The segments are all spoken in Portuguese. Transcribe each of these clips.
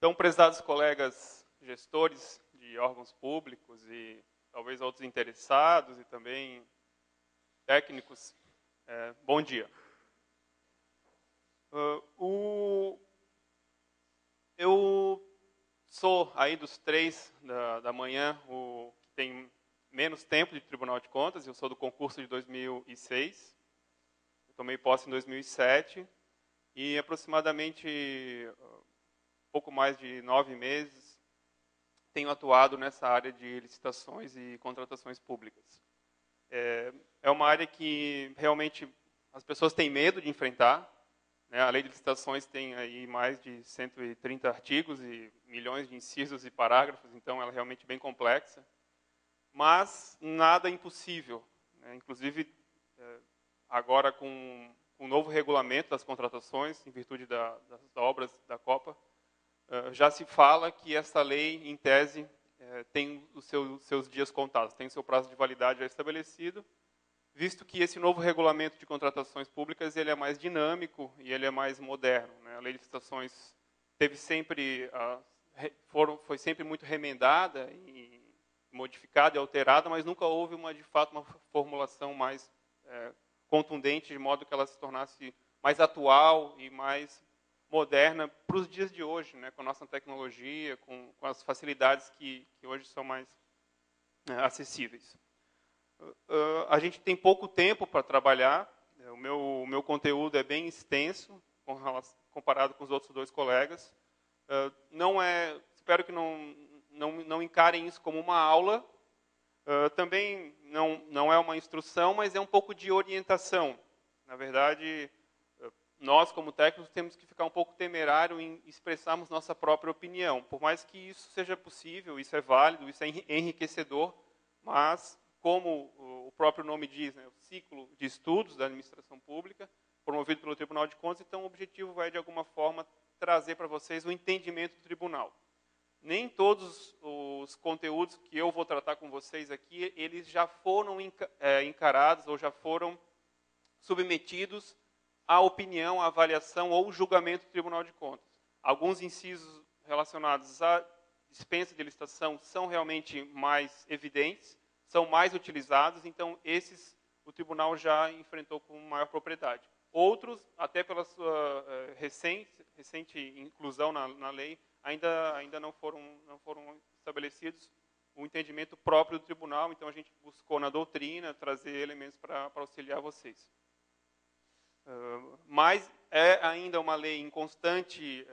Então, prezados colegas gestores de órgãos públicos e talvez outros interessados e também técnicos, bom dia. Eu sou aí dos três da manhã o que tem menos tempo de Tribunal de Contas. Eu sou do concurso de 2006. Eu tomei posse em 2007 e aproximadamente pouco mais de 9 meses tenho atuado nessa área de licitações e contratações públicas. É uma área que realmente as pessoas têm medo de enfrentar, né? A lei de licitações tem aí mais de 130 artigos e milhões de incisos e parágrafos, então ela é realmente bem complexa. Mas nada é impossível, né? Inclusive, agora com o novo regulamento das contratações, em virtude das obras da Copa, já se fala que essa lei, em tese, tem os seus dias contados, tem o seu prazo de validade já estabelecido, visto que esse novo regulamento de contratações públicas ele é mais dinâmico e ele é mais moderno, né? A lei de licitações foi sempre muito remendada e modificada e alterada, mas nunca houve de fato uma formulação mais contundente, de modo que ela se tornasse mais atual e mais moderna para os dias de hoje, né? Com a nossa tecnologia, com as facilidades que hoje são mais acessíveis. A gente tem pouco tempo para trabalhar. O meu conteúdo é bem extenso comparado com os outros dois colegas. Espero que não encarem isso como uma aula. Também não é uma instrução, mas é um pouco de orientação. Na verdade, nós, como técnicos, temos que ficar um pouco temerário em expressarmos nossa própria opinião. Por mais que isso seja possível, isso é válido, isso é enriquecedor, mas, como o próprio nome diz, né, o ciclo de estudos da administração pública, promovido pelo Tribunal de Contas, então o objetivo vai, de alguma forma, trazer para vocês o entendimento do tribunal. Nem todos os conteúdos que eu vou tratar com vocês aqui, eles já foram encarados ou já foram submetidos à opinião, à avaliação ou julgamento do Tribunal de Contas. Alguns incisos relacionados à dispensa de licitação são realmente mais evidentes, são mais utilizados, então esses o tribunal já enfrentou com maior propriedade. Outros, até pela sua recente inclusão na lei, ainda não foram estabelecidos o entendimento próprio do tribunal, então a gente buscou na doutrina trazer elementos para auxiliar vocês. Mas é ainda uma lei em constante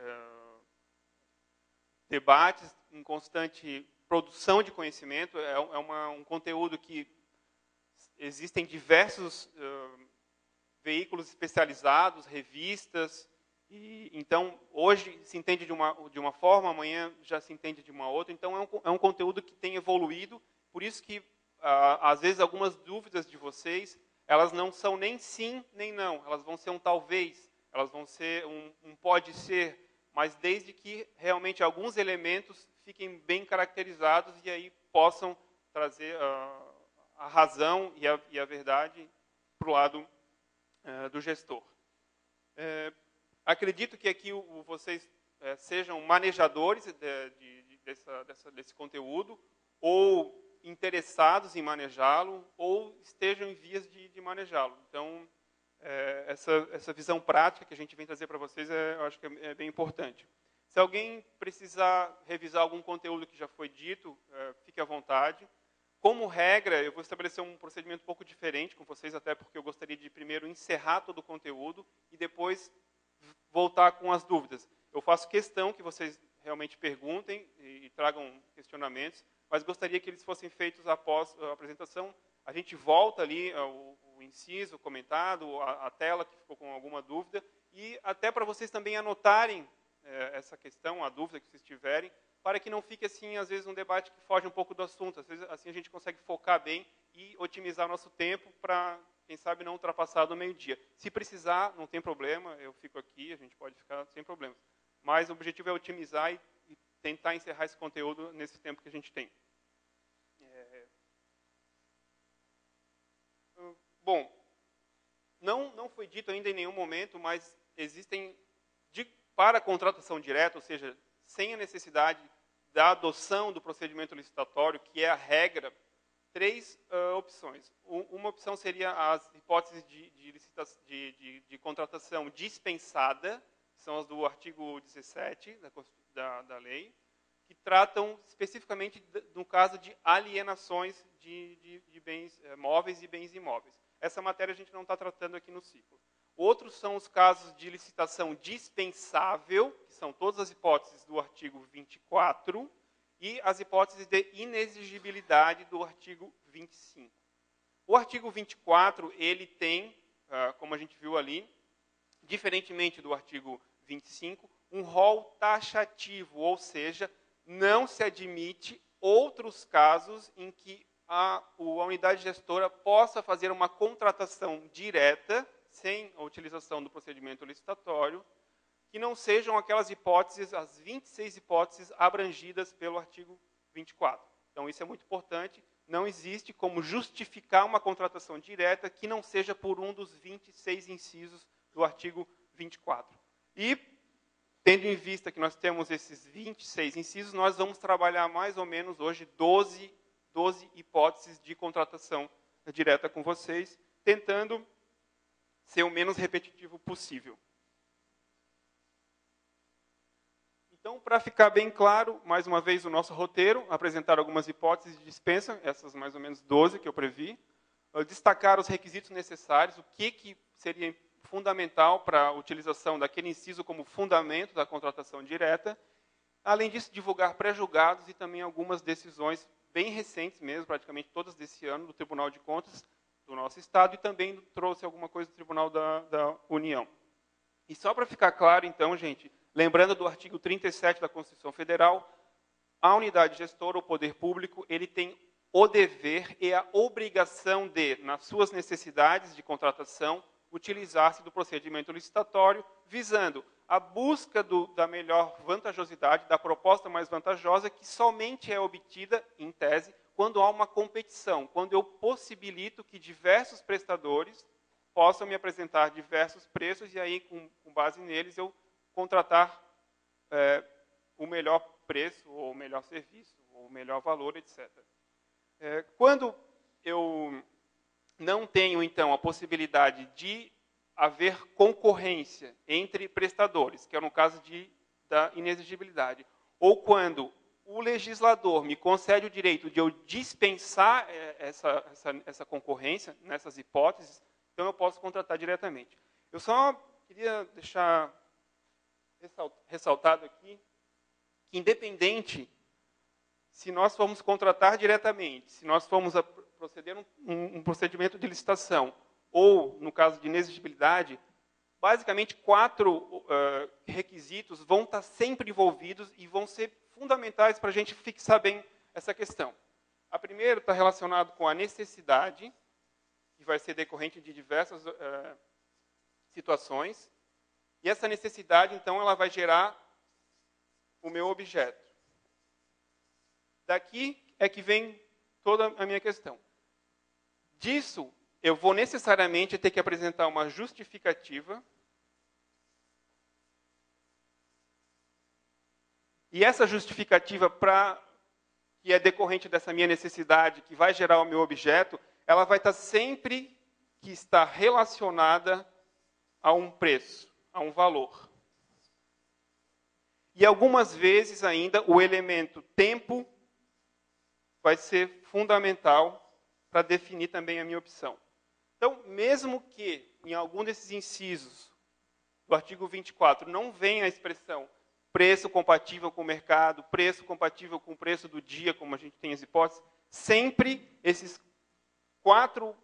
debate, em constante produção de conhecimento, um conteúdo que existem diversos veículos especializados, revistas, e então hoje se entende de uma forma, amanhã já se entende de uma outra, então é um conteúdo que tem evoluído, por isso que às vezes algumas dúvidas de vocês, elas não são nem sim, nem não. Elas vão ser um talvez, elas vão ser um pode ser, mas desde que realmente alguns elementos fiquem bem caracterizados e aí possam trazer a razão e a verdade para o lado do gestor. Acredito que aqui vocês sejam manejadores desse conteúdo ou interessados em manejá-lo ou estejam em vias de manejá-lo. Então, essa visão prática que a gente vem trazer para vocês, eu acho que é bem importante. Se alguém precisar revisar algum conteúdo que já foi dito, fique à vontade. Como regra, eu vou estabelecer um procedimento um pouco diferente com vocês, até porque eu gostaria de primeiro encerrar todo o conteúdo e depois voltar com as dúvidas. Eu faço questão que vocês realmente perguntem e tragam questionamentos, mas gostaria que eles fossem feitos após a apresentação. A gente volta ali o inciso comentado, a tela que ficou com alguma dúvida, e até para vocês também anotarem essa questão, a dúvida que vocês tiverem, para que não fique, assim, às vezes, um debate que foge um pouco do assunto. Às vezes, assim, a gente consegue focar bem e otimizar nosso tempo para, quem sabe, não ultrapassar do meio-dia. Se precisar, não tem problema, eu fico aqui, a gente pode ficar sem problemas. Mas o objetivo é otimizar e tentar encerrar esse conteúdo nesse tempo que a gente tem. Bom, não foi dito ainda em nenhum momento, mas existem, para a contratação direta, ou seja, sem a necessidade da adoção do procedimento licitatório, que é a regra, 3 opções. Uma opção seria as hipóteses de contratação dispensada, que são as do artigo 17 da lei, que tratam especificamente no caso de alienações de bens móveis e bens imóveis. Essa matéria a gente não está tratando aqui no ciclo. Outros são os casos de licitação dispensável, que são todas as hipóteses do artigo 24, e as hipóteses de inexigibilidade do artigo 25. O artigo 24, ele tem, como a gente viu ali, diferentemente do artigo 25, um rol taxativo, ou seja, não se admite outros casos em que a unidade gestora possa fazer uma contratação direta, sem a utilização do procedimento licitatório, que não sejam aquelas hipóteses, as 26 hipóteses abrangidas pelo artigo 24. Então, isso é muito importante. Não existe como justificar uma contratação direta que não seja por um dos 26 incisos do artigo 24. E, tendo em vista que nós temos esses 26 incisos, nós vamos trabalhar mais ou menos hoje 12 hipóteses de contratação direta com vocês, tentando ser o menos repetitivo possível. Então, para ficar bem claro, mais uma vez, o nosso roteiro, apresentar algumas hipóteses de dispensa, essas mais ou menos 12 que eu previ, destacar os requisitos necessários, o que seria fundamental para a utilização daquele inciso como fundamento da contratação direta, além disso, divulgar pré-julgados e também algumas decisões bem recentes mesmo, praticamente todas desse ano, do Tribunal de Contas do nosso Estado, e também trouxe alguma coisa do Tribunal da União. E só para ficar claro, então, gente, lembrando do artigo 37 da Constituição Federal, a unidade gestora, o poder público, ele tem o dever e a obrigação de, nas suas necessidades de contratação, utilizar-se do procedimento licitatório, visando a busca da melhor vantajosidade, da proposta mais vantajosa, que somente é obtida, em tese, quando há uma competição, quando eu possibilito que diversos prestadores possam me apresentar diversos preços, e aí, com base neles, eu contratar o melhor preço, ou o melhor serviço, ou o melhor valor, etc. Quando eu não tenho, então, a possibilidade de haver concorrência entre prestadores, que é no caso da inexigibilidade, ou quando o legislador me concede o direito de eu dispensar essa concorrência, nessas hipóteses, então eu posso contratar diretamente. Eu só queria deixar ressaltado aqui que, independente se nós formos contratar diretamente, se nós formos proceder um procedimento de licitação, ou, no caso de inexigibilidade, basicamente 4 requisitos vão estar sempre envolvidos e vão ser fundamentais para a gente fixar bem essa questão. A primeira está relacionada com a necessidade, que vai ser decorrente de diversas situações, e essa necessidade, então, ela vai gerar o meu objeto. Daqui é que vem toda a minha questão. Disso, eu vou necessariamente ter que apresentar uma justificativa. E essa justificativa, que é decorrente dessa minha necessidade, que vai gerar o meu objeto, ela vai estar sempre que está relacionada a um preço, a um valor. E algumas vezes ainda o elemento tempo vai ser fundamental para definir também a minha opção. Então, mesmo que em algum desses incisos do artigo 24 não venha a expressão preço compatível com o mercado, preço compatível com o preço do dia, como a gente tem as hipóteses, sempre esses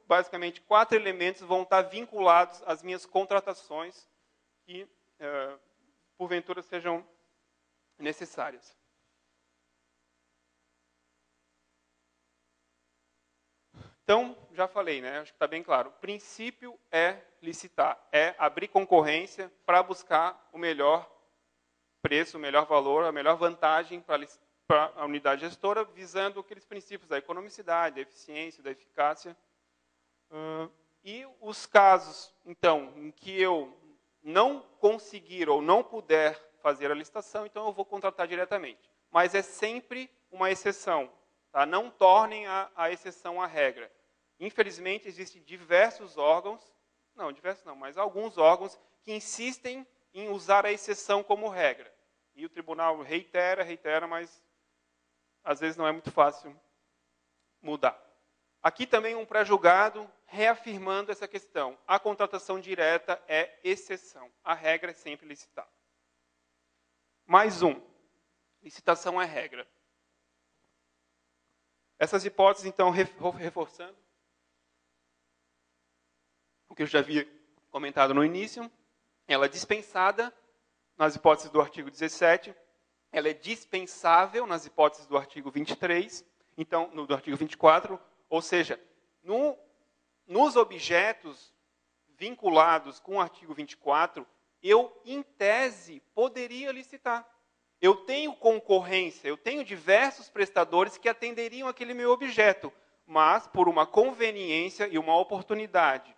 basicamente quatro elementos vão estar vinculados às minhas contratações que, porventura, sejam necessárias. Então, já falei, né? Acho que está bem claro. O princípio é licitar, é abrir concorrência para buscar o melhor preço, o melhor valor, a melhor vantagem para a unidade gestora, visando aqueles princípios da economicidade, da eficiência, da eficácia. E os casos, então, em que eu não conseguir ou não puder fazer a licitação, então eu vou contratar diretamente. Mas é sempre uma exceção. Tá? Não tornem a exceção a regra. Infelizmente, existem diversos órgãos, não, diversos não, mas alguns órgãos que insistem em usar a exceção como regra. E o tribunal reitera, mas às vezes não é muito fácil mudar. Aqui também um pré-julgado reafirmando essa questão. A contratação direta é exceção. A regra é sempre licitar. Mais um. Licitação é regra. Essas hipóteses, então, reforçando o que eu já havia comentado no início, ela é dispensada nas hipóteses do artigo 17, ela é dispensável nas hipóteses do artigo 23, então, do artigo 24, ou seja, nos objetos vinculados com o artigo 24, eu, em tese, poderia licitar. Eu tenho concorrência, eu tenho diversos prestadores que atenderiam aquele meu objeto, mas, por uma conveniência e uma oportunidade,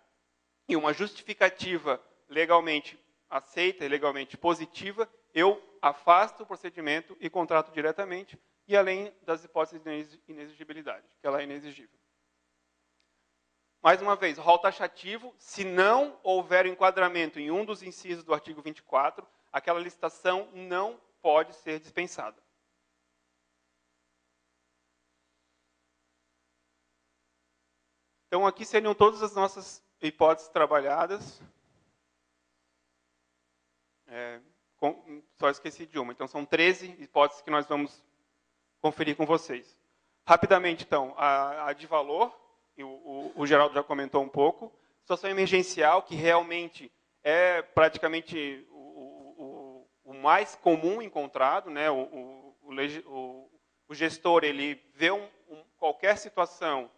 e uma justificativa legalmente aceita e legalmente positiva, eu afasto o procedimento e contrato diretamente, e além das hipóteses de inexigibilidade, que ela é inexigível. Mais uma vez, o rol taxativo, se não houver enquadramento em um dos incisos do artigo 24, aquela licitação não pode ser dispensada. Então, aqui seriam todas as nossas hipóteses trabalhadas. Só esqueci de uma. Então, são 13 hipóteses que nós vamos conferir com vocês. Rapidamente, então, a de valor, o Geraldo já comentou um pouco. Situação emergencial, que realmente é praticamente o mais comum encontrado, né? O gestor ele vê qualquer situação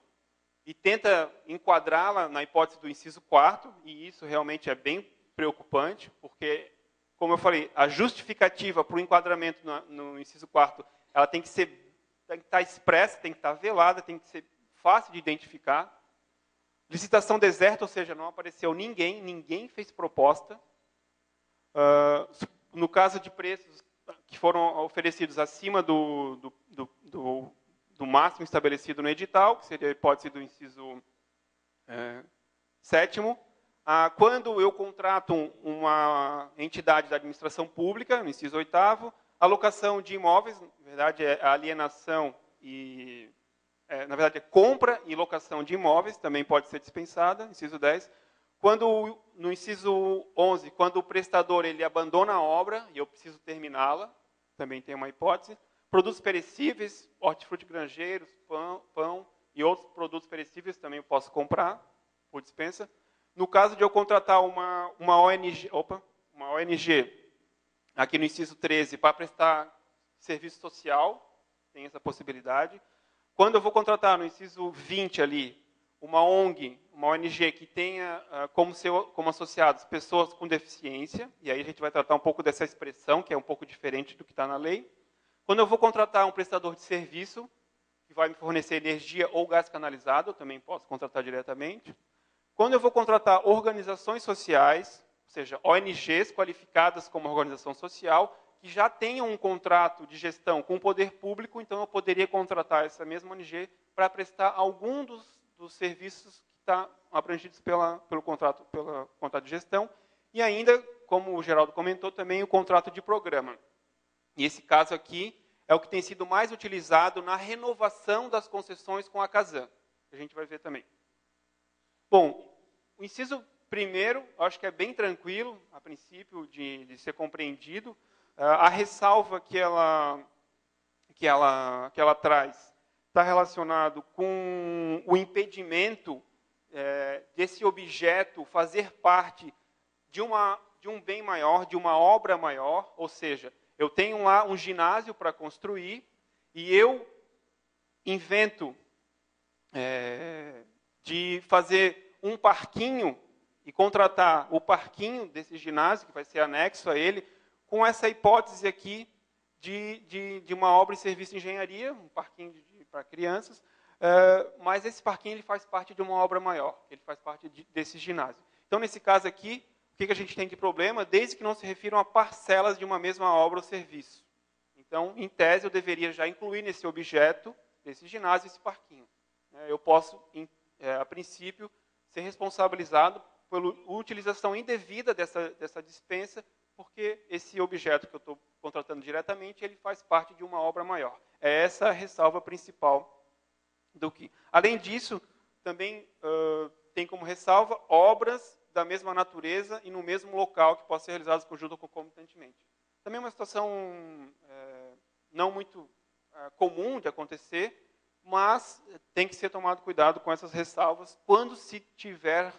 e tenta enquadrá-la na hipótese do inciso 4º, e isso realmente é bem preocupante, porque, como eu falei, a justificativa para o enquadramento no inciso 4º, ela tem que estar expressa, tem que estar velada, tem que ser fácil de identificar. Licitação deserta, ou seja, não apareceu ninguém fez proposta. No caso de preços que foram oferecidos acima do máximo estabelecido no edital, que seria a hipótese do inciso 7º, quando eu contrato uma entidade da administração pública, no inciso 8º, alocação de imóveis, na verdade é a alienação e... na verdade, é compra e locação de imóveis, também pode ser dispensada, inciso 10. No inciso 11, quando o prestador ele abandona a obra e eu preciso terminá-la, também tem uma hipótese. Produtos perecíveis, hortifruti granjeiros, pão e outros produtos perecíveis também eu posso comprar por dispensa. No caso de eu contratar uma ONG, aqui no inciso 13, para prestar serviço social, tem essa possibilidade. Quando eu vou contratar no inciso 20 ali, uma ONG, uma ONG que tenha como associados pessoas com deficiência, e aí a gente vai tratar um pouco dessa expressão, que é um pouco diferente do que está na lei. Quando eu vou contratar um prestador de serviço, que vai me fornecer energia ou gás canalizado, eu também posso contratar diretamente. Quando eu vou contratar organizações sociais, ou seja, ONGs qualificadas como organização social, que já tenham um contrato de gestão com o poder público, então eu poderia contratar essa mesma ONG para prestar algum dos serviços que estão abrangidos pelo contrato de gestão. E ainda, como o Geraldo comentou, também o contrato de programa. E esse caso aqui é o que tem sido mais utilizado na renovação das concessões com a Casan, que a gente vai ver também. Bom, o inciso primeiro, acho que é bem tranquilo, a princípio, de ser compreendido. A ressalva que ela traz está relacionado com o impedimento desse objeto fazer parte de um bem maior, de uma obra maior, ou seja, eu tenho lá um ginásio para construir e eu invento de fazer um parquinho e contratar o parquinho desse ginásio, que vai ser anexo a ele, com essa hipótese aqui de uma obra e serviço de engenharia, um parquinho para crianças, mas esse parquinho ele faz parte de uma obra maior, ele faz parte desse ginásio. Então, nesse caso aqui, o que a gente tem de problema? Desde que não se refiram a parcelas de uma mesma obra ou serviço. Então, em tese, eu deveria já incluir nesse objeto, desse ginásio, esse parquinho. Eu posso, a princípio, ser responsabilizado pela utilização indevida dessa dispensa, porque esse objeto que eu estou contratando diretamente, ele faz parte de uma obra maior. É essa a ressalva principal do que. Além disso, também tem como ressalva obras da mesma natureza e no mesmo local que possam ser realizadas conjunto ou concomitantemente. Também é uma situação não muito comum de acontecer, mas tem que ser tomado cuidado com essas ressalvas quando se tiver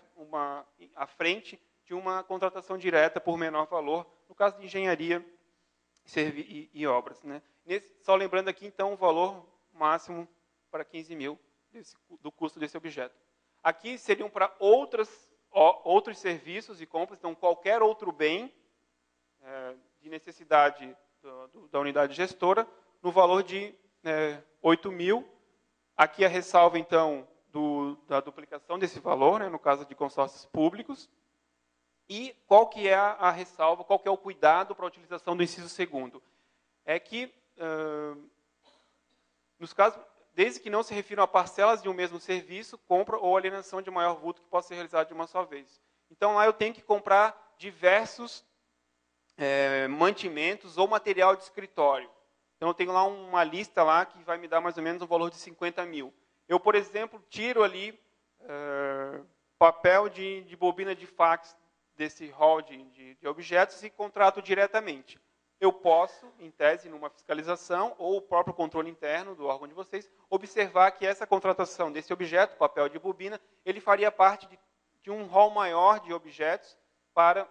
à frente de uma contratação direta por menor valor, no caso de engenharia e obras. Né? Só lembrando aqui, então, o valor máximo para 15 mil do custo desse objeto. Aqui seriam para outros serviços e compras, então qualquer outro bem de necessidade da unidade gestora, no valor de 8 mil. Aqui a ressalva, então, da duplicação desse valor, né, no caso de consórcios públicos. E qual que é a ressalva, qual que é o cuidado para a utilização do inciso 2º? É que, nos casos, desde que não se refiram a parcelas de um mesmo serviço, compra ou alienação de maior vulto que possa ser realizado de uma só vez. Então, lá eu tenho que comprar diversos mantimentos ou material de escritório. Então, eu tenho lá uma lista lá que vai me dar mais ou menos um valor de 50 mil. Eu, por exemplo, tiro ali papel de bobina de fax desse hall de objetos e contrato diretamente. Eu posso, em tese, numa fiscalização, ou o próprio controle interno do órgão de vocês, observar que essa contratação desse objeto, papel de bobina, ele faria parte de um hall maior de objetos para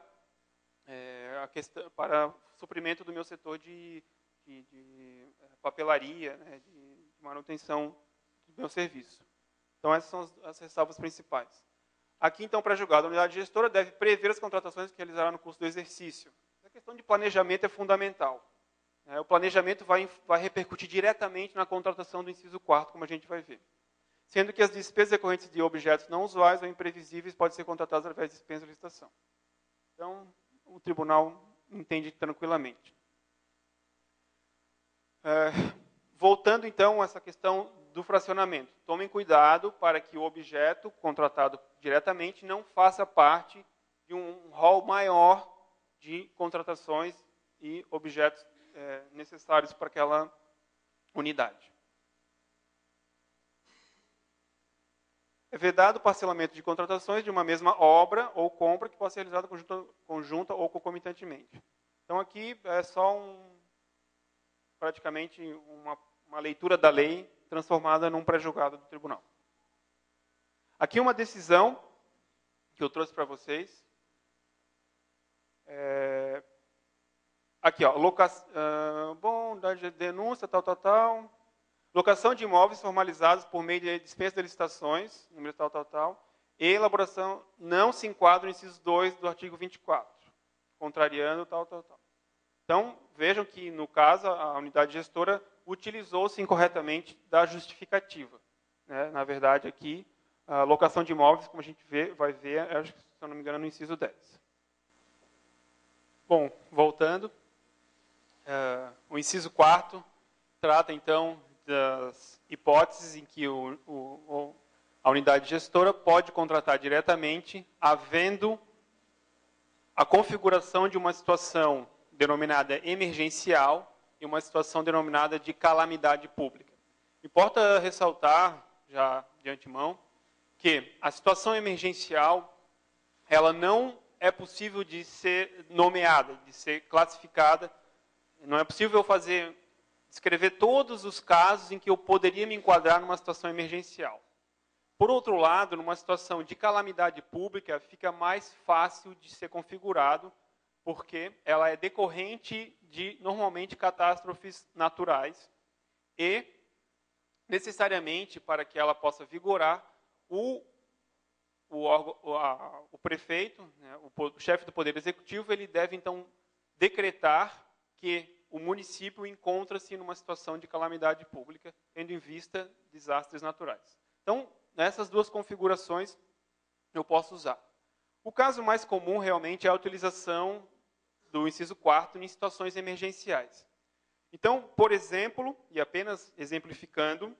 suprimento do meu setor de papelaria, né, de manutenção do meu serviço. Então, essas são as ressalvas principais. Aqui, então, para julgar, a unidade gestora deve prever as contratações que realizará no curso do exercício. A questão de planejamento é fundamental. O planejamento vai repercutir diretamente na contratação do inciso 4º, como a gente vai ver. Sendo que as despesas decorrentes de objetos não usuais ou imprevisíveis podem ser contratadas através de dispensa de licitação. Então, o tribunal entende tranquilamente. Voltando, então, a essa questão do fracionamento. Tomem cuidado para que o objeto contratado diretamente não faça parte de um rol maior de contratações e objetos necessários para aquela unidade. É vedado o parcelamento de contratações de uma mesma obra ou compra que possa ser realizada conjunta ou concomitantemente. Então, aqui é só praticamente uma leitura da lei transformada num pré-julgado do tribunal. Aqui uma decisão que eu trouxe para vocês. Aqui, ó, denúncia, tal. Locação de imóveis formalizados por meio de dispensa de licitações, número tal, e elaboração não se enquadra no inciso 2 do artigo 24, contrariando tal. Então, vejam que, no caso, a unidade gestora utilizou-se incorretamente da justificativa. Né? Na verdade, aqui, a locação de imóveis, como a gente vai ver, se eu não me engano, no inciso 10. Bom, voltando, o inciso 4º trata, então, das hipóteses em que a unidade gestora pode contratar diretamente, havendo a configuração de uma situação denominada emergencial e uma situação denominada de calamidade pública. Importa ressaltar, já de antemão, que a situação emergencial ela não é possível de ser nomeada, de ser classificada. Não é possível eu descrever todos os casos em que eu poderia me enquadrar numa situação emergencial. Por outro lado, numa situação de calamidade pública, fica mais fácil de ser configurado, porque ela é decorrente de, normalmente, catástrofes naturais e, necessariamente, para que ela possa vigorar, o prefeito, né, o chefe do Poder Executivo, ele deve, então, decretar que o município encontra-se numa situação de calamidade pública, tendo em vista desastres naturais. Então, nessas duas configurações, eu posso usar. O caso mais comum, realmente, é a utilização do inciso 4º em situações emergenciais. Então, por exemplo, e apenas exemplificando,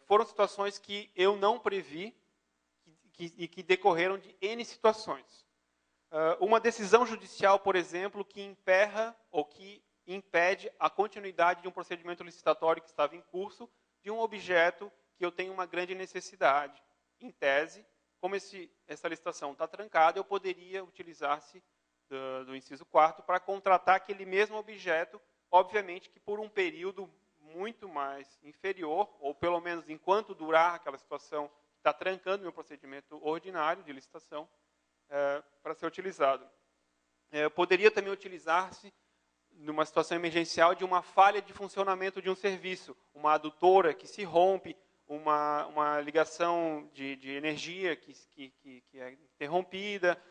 foram situações que eu não previ e que decorreram de N situações. Uma decisão judicial, por exemplo, que emperra ou que impede a continuidade de um procedimento licitatório que estava em curso de um objeto que eu tenho uma grande necessidade. Em tese, como essa licitação está trancada, eu poderia utilizar-se do inciso 4º para contratar aquele mesmo objeto, obviamente que por um período muito mais inferior, ou pelo menos enquanto durar aquela situação que está trancando meu procedimento ordinário de licitação, para ser utilizado. Poderia também utilizar-se numa situação emergencial de uma falha de funcionamento de um serviço, uma adutora que se rompe, uma ligação de energia que é interrompida,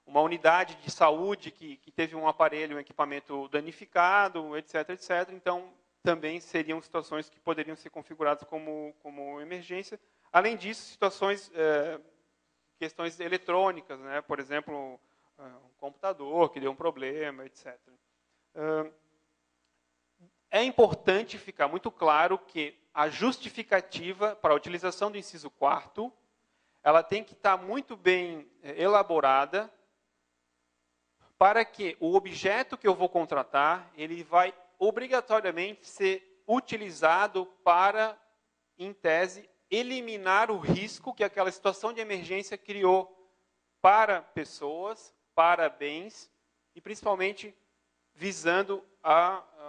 uma unidade de saúde que teve um aparelho, um equipamento danificado, etc., etc. Então, também seriam situações que poderiam ser configuradas como emergência. Além disso, situações, questões eletrônicas, né? Por exemplo, um computador que deu um problema, etc. É importante ficar muito claro que a justificativa para a utilização do inciso 4º, ela tem que estar muito bem elaborada para que o objeto que eu vou contratar, ele vai obrigatoriamente ser utilizado para, em tese, eliminar o risco que aquela situação de emergência criou para pessoas, para bens, e principalmente visando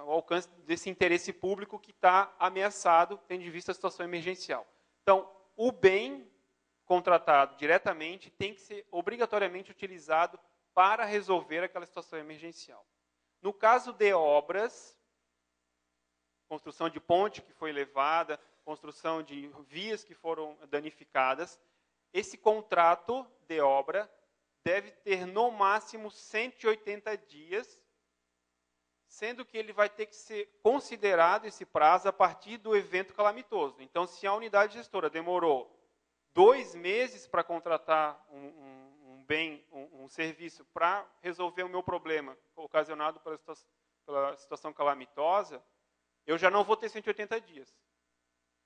o alcance desse interesse público que está ameaçado, tendo em vista a situação emergencial. Então, o bem contratado diretamente tem que ser obrigatoriamente utilizado para resolver aquela situação emergencial. No caso de obras, construção de ponte que foi levada, construção de vias que foram danificadas, esse contrato de obra deve ter no máximo 180 dias, sendo que ele vai ter que ser considerado esse prazo a partir do evento calamitoso. Então, se a unidade gestora demorou 2 meses para contratar um serviço para resolver o meu problema ocasionado pela situação calamitosa, eu já não vou ter 180 dias.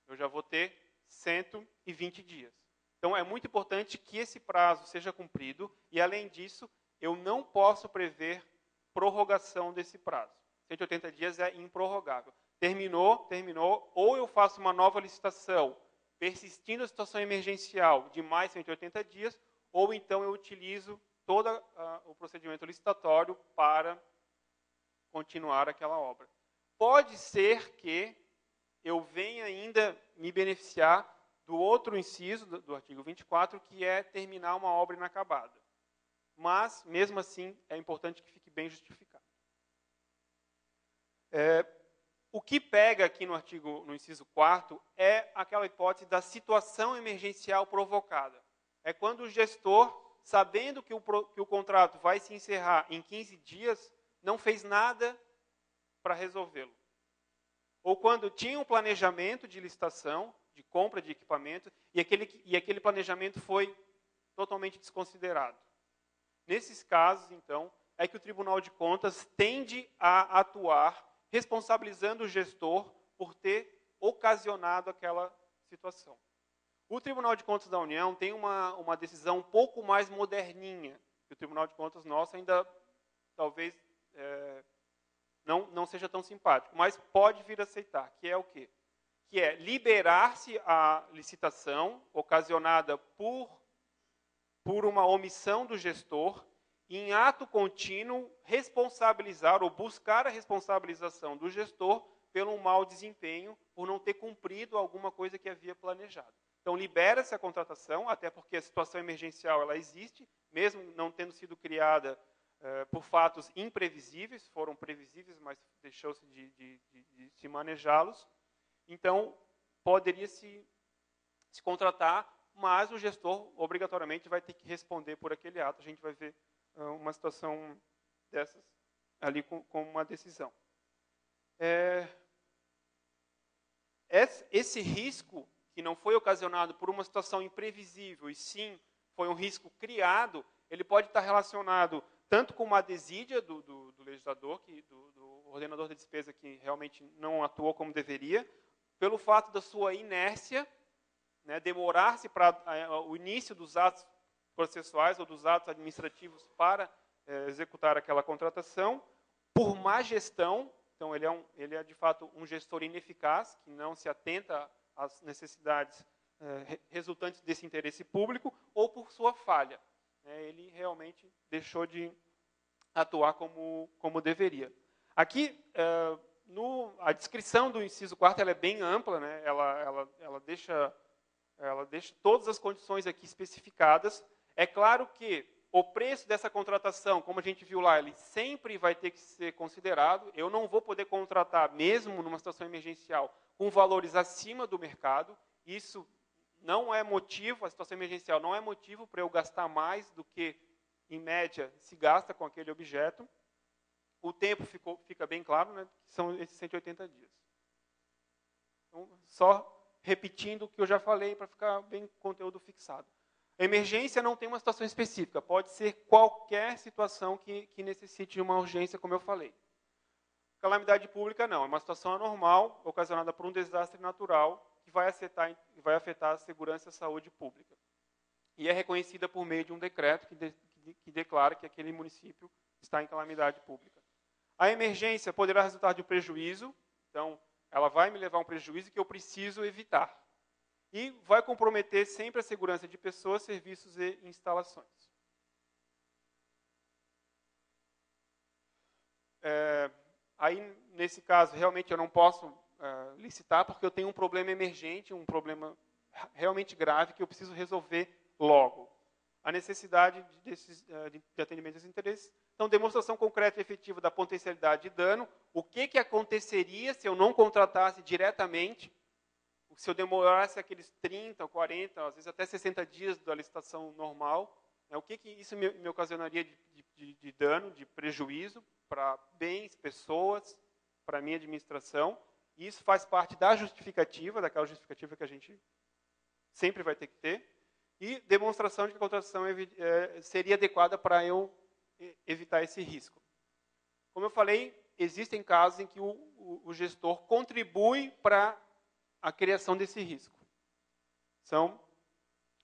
Eu já vou ter 120 dias. Então, é muito importante que esse prazo seja cumprido e, além disso, eu não posso prever prorrogação desse prazo. 180 dias é improrrogável. Terminou, ou eu faço uma nova licitação, persistindo a situação emergencial de mais 180 dias, ou então eu utilizo todo o procedimento licitatório para continuar aquela obra. Pode ser que eu venha ainda me beneficiar do outro inciso do artigo 24, que é terminar uma obra inacabada. Mas, mesmo assim, é importante que fique bem justificado. O que pega aqui no inciso 4º é aquela hipótese da situação emergencial provocada. É quando o gestor, sabendo que o contrato vai se encerrar em 15 dias, não fez nada para resolvê-lo. Ou quando tinha um planejamento de licitação, de compra de equipamento, e aquele planejamento foi totalmente desconsiderado. Nesses casos, então, é que o Tribunal de Contas tende a atuar responsabilizando o gestor por ter ocasionado aquela situação. O Tribunal de Contas da União tem uma decisão um pouco mais moderninha, que o Tribunal de Contas nosso ainda talvez não seja tão simpático, mas pode vir a aceitar, que é o quê? Que é liberar-se a licitação ocasionada por uma omissão do gestor, e, em ato contínuo, responsabilizar ou buscar a responsabilização do gestor pelo mau desempenho, por não ter cumprido alguma coisa que havia planejado. Então, libera-se a contratação, até porque a situação emergencial ela existe, mesmo não tendo sido criada por fatos imprevisíveis, foram previsíveis, mas deixou-se de se manejá-los. Então, poderia se contratar, mas o gestor, obrigatoriamente, vai ter que responder por aquele ato. A gente vai ver uma situação dessas ali com uma decisão. Esse risco que não foi ocasionado por uma situação imprevisível, e sim foi um risco criado, ele pode estar relacionado tanto com uma desídia do legislador, do ordenador da despesa que realmente não atuou como deveria, pelo fato da sua inércia, né, demorar-se para o início dos atos processuais ou dos atos administrativos para executar aquela contratação, por má gestão, então ele é de fato um gestor ineficaz, que não se atenta às necessidades resultantes desse interesse público, ou por sua falha. Ele realmente deixou de atuar como deveria. Aqui, a descrição do inciso 4º ela é bem ampla, né? Ela deixa todas as condições aqui especificadas. É claro que o preço dessa contratação, como a gente viu lá, ele sempre vai ter que ser considerado. Eu não vou poder contratar, mesmo numa situação emergencial, com valores acima do mercado. Isso não é motivo, a situação emergencial não é motivo para eu gastar mais do que, em média, se gasta com aquele objeto. O tempo fica bem claro, né, que são esses 180 dias. Então, só repetindo o que eu já falei para ficar bem conteúdo fixado. A emergência não tem uma situação específica, pode ser qualquer situação que necessite de uma urgência, como eu falei. Calamidade pública não, é uma situação anormal, ocasionada por um desastre natural, que vai afetar a segurança e a saúde pública. E é reconhecida por meio de um decreto que declara que aquele município está em calamidade pública. A emergência poderá resultar de um prejuízo, então, ela vai me levar a um prejuízo que eu preciso evitar. E vai comprometer sempre a segurança de pessoas, serviços e instalações. Aí, nesse caso, realmente eu não posso licitar, porque eu tenho um problema emergente, um problema realmente grave que eu preciso resolver logo. A necessidade de atendimento desses interesses. Então, demonstração concreta e efetiva da potencialidade de dano. O que aconteceria se eu não contratasse diretamente? Se eu demorasse aqueles 30, 40, às vezes até 60 dias da licitação normal, o que isso me ocasionaria de dano, de prejuízo para bens, pessoas, para a minha administração. E isso faz parte da justificativa, daquela justificativa que a gente sempre vai ter que ter. E demonstração de que a contratação seria adequada para eu evitar esse risco. Como eu falei, existem casos em que o gestor contribui para a criação desse risco. São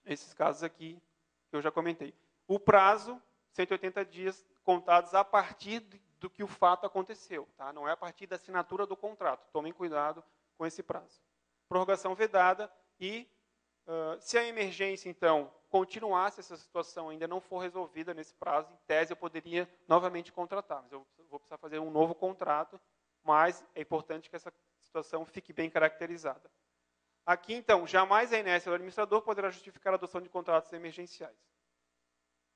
esses casos aqui que eu já comentei. O prazo, 180 dias contados a partir do que o fato aconteceu. Tá? Não é a partir da assinatura do contrato. Tomem cuidado com esse prazo. Prorrogação vedada e, se a emergência, então, continuasse, essa situação ainda não for resolvida nesse prazo, em tese eu poderia novamente contratar. Mas eu vou precisar fazer um novo contrato, mas é importante que essa situação fique bem caracterizada. Aqui, então, jamais a inércia do administrador poderá justificar a adoção de contratos emergenciais.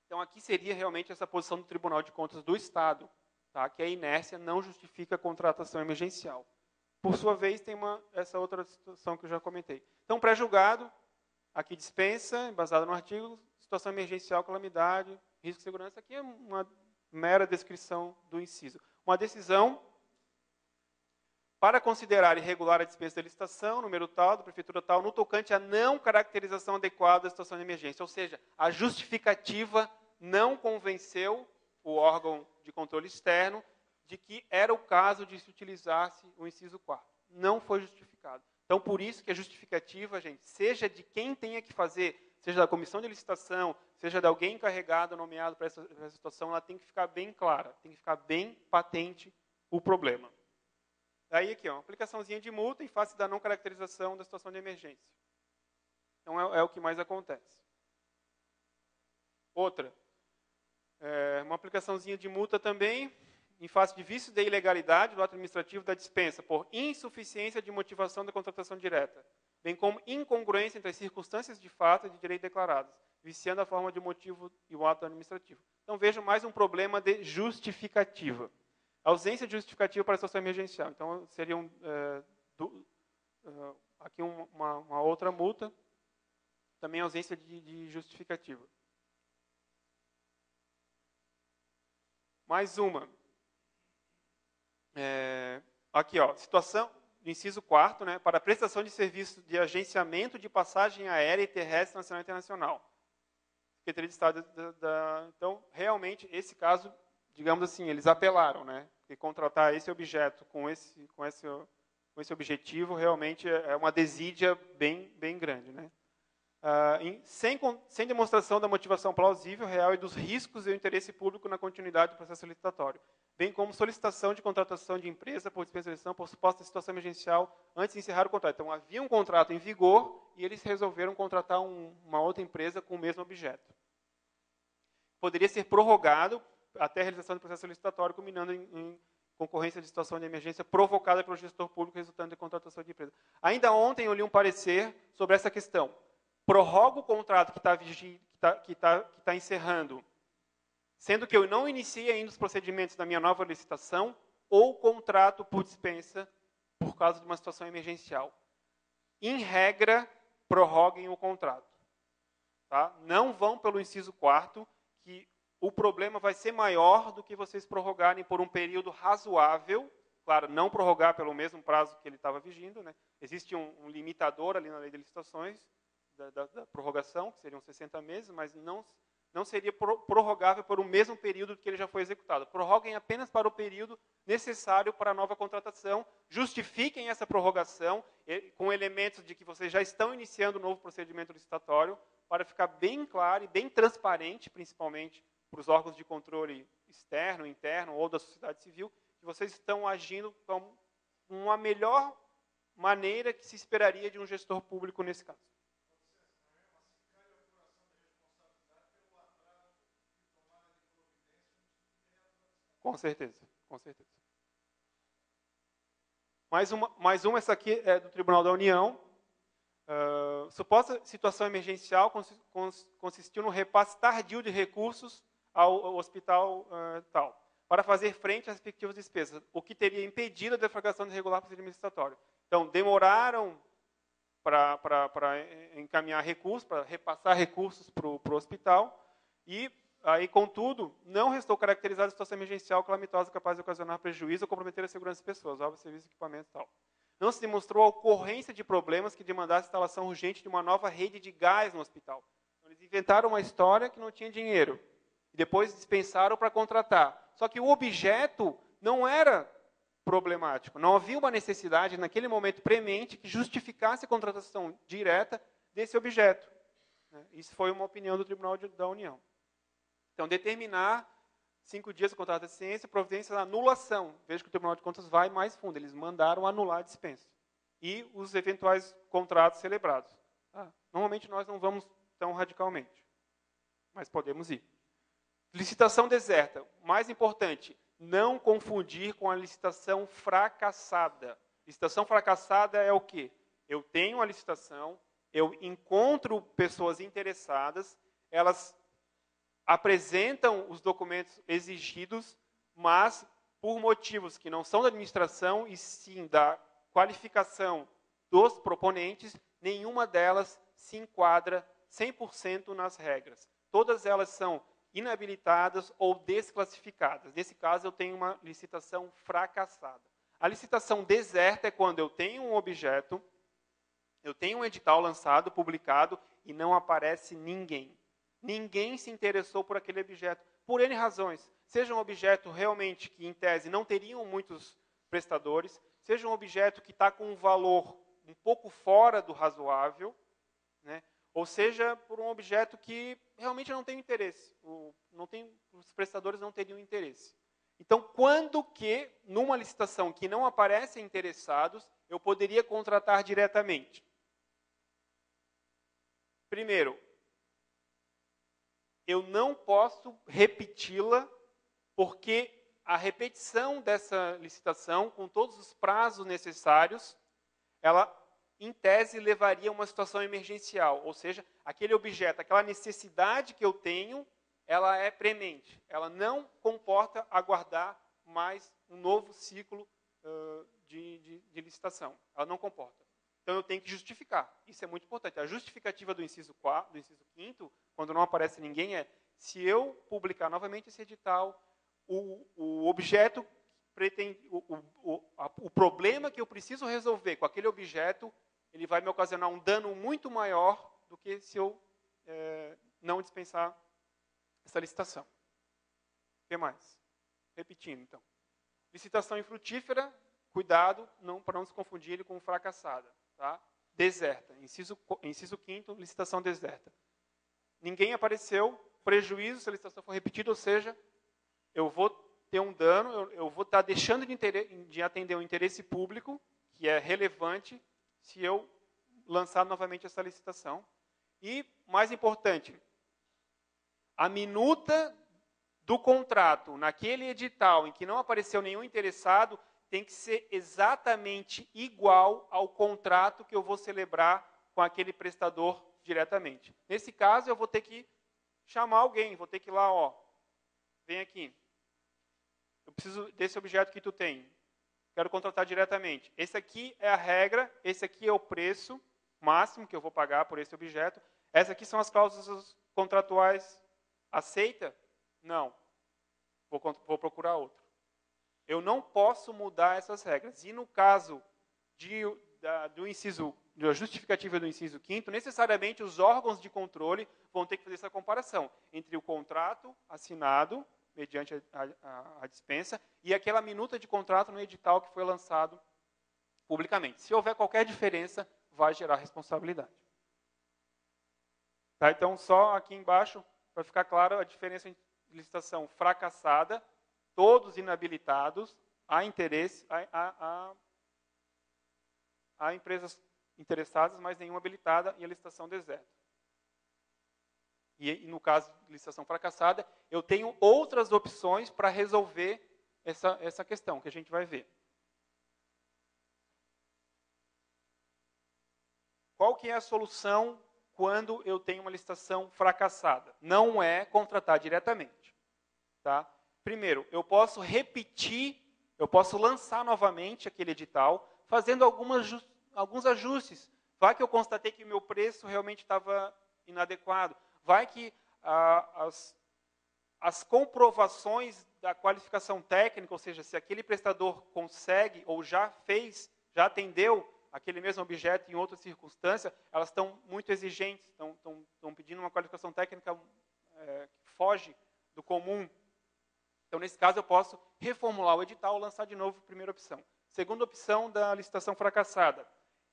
Então, aqui seria realmente essa posição do Tribunal de Contas do Estado, tá? Que a inércia não justifica a contratação emergencial. Por sua vez, tem essa outra situação que eu já comentei. Então, pré-julgado, aqui dispensa, baseado no artigo, situação emergencial, calamidade, risco de segurança. Aqui é uma mera descrição do inciso. Uma decisão para considerar irregular a dispensa da licitação, número tal, da prefeitura tal, no tocante à não caracterização adequada da situação de emergência. Ou seja, a justificativa não convenceu o órgão de controle externo de que era o caso de se utilizasse o inciso 4º. Não foi justificado. Então, por isso que a justificativa, gente, seja de quem tenha que fazer, seja da comissão de licitação, seja de alguém encarregado, nomeado para essa situação, ela tem que ficar bem clara, tem que ficar bem patente o problema. Daí aqui, uma aplicaçãozinha de multa em face da não caracterização da situação de emergência. Então, é o que mais acontece. Outra, uma aplicaçãozinha de multa também, em face de vício de ilegalidade do ato administrativo da dispensa, por insuficiência de motivação da contratação direta, bem como incongruência entre as circunstâncias de fato e de direito declaradas, viciando a forma de motivo e o ato administrativo. Então, vejo mais um problema de justificativa. Ausência de justificativa para a situação emergencial. Então, seria aqui uma outra multa, também ausência de justificativa. Mais uma. Aqui, ó, situação inciso 4º, né, para a prestação de serviço de agenciamento de passagem aérea e terrestre nacional e internacional. Secretaria de Estado Então, realmente, esse caso, digamos assim, eles apelaram, né? E contratar esse objeto com esse objetivo, realmente é uma desídia bem grande, né? Sem demonstração da motivação plausível, real e dos riscos e o interesse público na continuidade do processo licitatório, bem como solicitação de contratação de empresa por dispensa de licitação por suposta situação emergencial antes de encerrar o contrato. Então, havia um contrato em vigor e eles resolveram contratar uma outra empresa com o mesmo objeto. Poderia ser prorrogado até a realização do processo licitatório, culminando em concorrência de situação de emergência provocada pelo gestor público resultando de contratação de empresa. Ainda ontem eu li um parecer sobre essa questão. Prorroga o contrato que está encerrando, sendo que eu não iniciei ainda os procedimentos da minha nova licitação, ou contrato por dispensa por causa de uma situação emergencial. Em regra, prorroguem o contrato. Tá? Não vão pelo inciso 4º, que o problema vai ser maior do que vocês prorrogarem por um período razoável. Claro, não prorrogar pelo mesmo prazo que ele estava vigindo, né? Existe um limitador ali na lei de licitações, da prorrogação, que seriam 60 meses, mas não seria prorrogável por o mesmo período que ele já foi executado. Prorroguem apenas para o período necessário para a nova contratação, justifiquem essa prorrogação com elementos de que vocês já estão iniciando um novo procedimento licitatório, para ficar bem claro e bem transparente, principalmente para os órgãos de controle externo, interno ou da sociedade civil, que vocês estão agindo como uma melhor maneira que se esperaria de um gestor público nesse caso. Com certeza, com certeza. Mais uma, essa aqui é do Tribunal da União. Suposta situação emergencial consistiu no repasse tardio de recursos ao hospital tal, para fazer frente às respectivas despesas, o que teria impedido a deflagração de regular procedimento licitatório. Então, demoraram para encaminhar recursos, para repassar recursos para o hospital, e aí, contudo, não restou caracterizada a situação emergencial calamitosa capaz de ocasionar prejuízo ou comprometer a segurança das pessoas, obras, serviços, equipamentos e tal. Não se demonstrou a ocorrência de problemas que demandassem a instalação urgente de uma nova rede de gás no hospital. Então, eles inventaram uma história que não tinha dinheiro. E depois dispensaram para contratar. Só que o objeto não era problemático. Não havia uma necessidade, naquele momento premente, que justificasse a contratação direta desse objeto. Isso foi uma opinião do Tribunal da União. Então, determinar 5 dias de contrato de ciência, providência da anulação. Veja que o Tribunal de Contas vai mais fundo. Eles mandaram anular a dispensa. E os eventuais contratos celebrados. Normalmente, nós não vamos tão radicalmente. Mas podemos ir. Licitação deserta. Mais importante, não confundir com a licitação fracassada. Licitação fracassada é o quê? Eu tenho a licitação, eu encontro pessoas interessadas, elas apresentam os documentos exigidos, mas por motivos que não são da administração e sim da qualificação dos proponentes, nenhuma delas se enquadra 100% nas regras. Todas elas são inabilitadas ou desclassificadas. Nesse caso, eu tenho uma licitação fracassada. A licitação deserta é quando eu tenho um objeto, eu tenho um edital lançado, publicado, e não aparece ninguém. Ninguém se interessou por aquele objeto, por N razões. Seja um objeto realmente que, em tese, não teriam muitos prestadores, seja um objeto que está com um valor um pouco fora do razoável, né? Ou seja, por um objeto que realmente não tem interesse. Os prestadores não teriam interesse. Então, quando que, numa licitação que não aparecem interessados, eu poderia contratar diretamente? Primeiro, eu não posso repeti-la, porque a repetição dessa licitação, com todos os prazos necessários, ela, em tese, levaria a uma situação emergencial. Ou seja, aquele objeto, aquela necessidade que eu tenho, ela é premente. Ela não comporta aguardar mais um novo ciclo de licitação. Ela não comporta. Então, eu tenho que justificar. Isso é muito importante. A justificativa do inciso 5º, quando não aparece ninguém, é: se eu publicar novamente esse edital, o objeto o problema que eu preciso resolver com aquele objeto, ele vai me ocasionar um dano muito maior do que se eu não dispensar essa licitação. O que mais? Repetindo, então. Licitação infrutífera, cuidado para não se confundir com fracassada. Tá? Deserta. Inciso 5º, licitação deserta. Ninguém apareceu, prejuízo se a licitação for repetida, ou seja, eu vou ter um dano, eu vou estar deixando de atender o interesse público, que é relevante, se eu lançar novamente essa licitação. E, mais importante, a minuta do contrato, naquele edital em que não apareceu nenhum interessado, tem que ser exatamente igual ao contrato que eu vou celebrar com aquele prestador diretamente. Nesse caso, eu vou ter que chamar alguém, vou ter que ir lá, vem aqui. Eu preciso desse objeto que tu tem. Quero contratar diretamente. Esse aqui é a regra, esse aqui é o preço máximo que eu vou pagar por esse objeto. Essas aqui são as cláusulas contratuais. Aceita? Não. Vou procurar outro. Eu não posso mudar essas regras. E no caso da justificativa do inciso 5º, necessariamente os órgãos de controle vão ter que fazer essa comparação entre o contrato assinado, mediante a dispensa, e aquela minuta de contrato no edital que foi lançado publicamente. Se houver qualquer diferença, vai gerar responsabilidade. Tá? Então, só aqui embaixo, para ficar claro, a diferença entre licitação fracassada, todos inabilitados, há interesse, há empresas interessadas, mas nenhuma habilitada, e a licitação deserta. E no caso de licitação fracassada, eu tenho outras opções para resolver essa questão, que a gente vai ver. Qual que é a solução quando eu tenho uma licitação fracassada? Não é contratar diretamente. Tá? Primeiro, eu posso repetir, eu posso lançar novamente aquele edital, fazendo alguns ajustes. Vai que eu constatei que o meu preço realmente estava inadequado. Vai que as comprovações da qualificação técnica, ou seja, se aquele prestador consegue ou já atendeu aquele mesmo objeto em outra circunstância, elas estão muito exigentes, estão pedindo uma qualificação técnica que foge do comum. Então, nesse caso, eu posso reformular o edital ou lançar de novo a primeira opção. Segunda opção da licitação fracassada.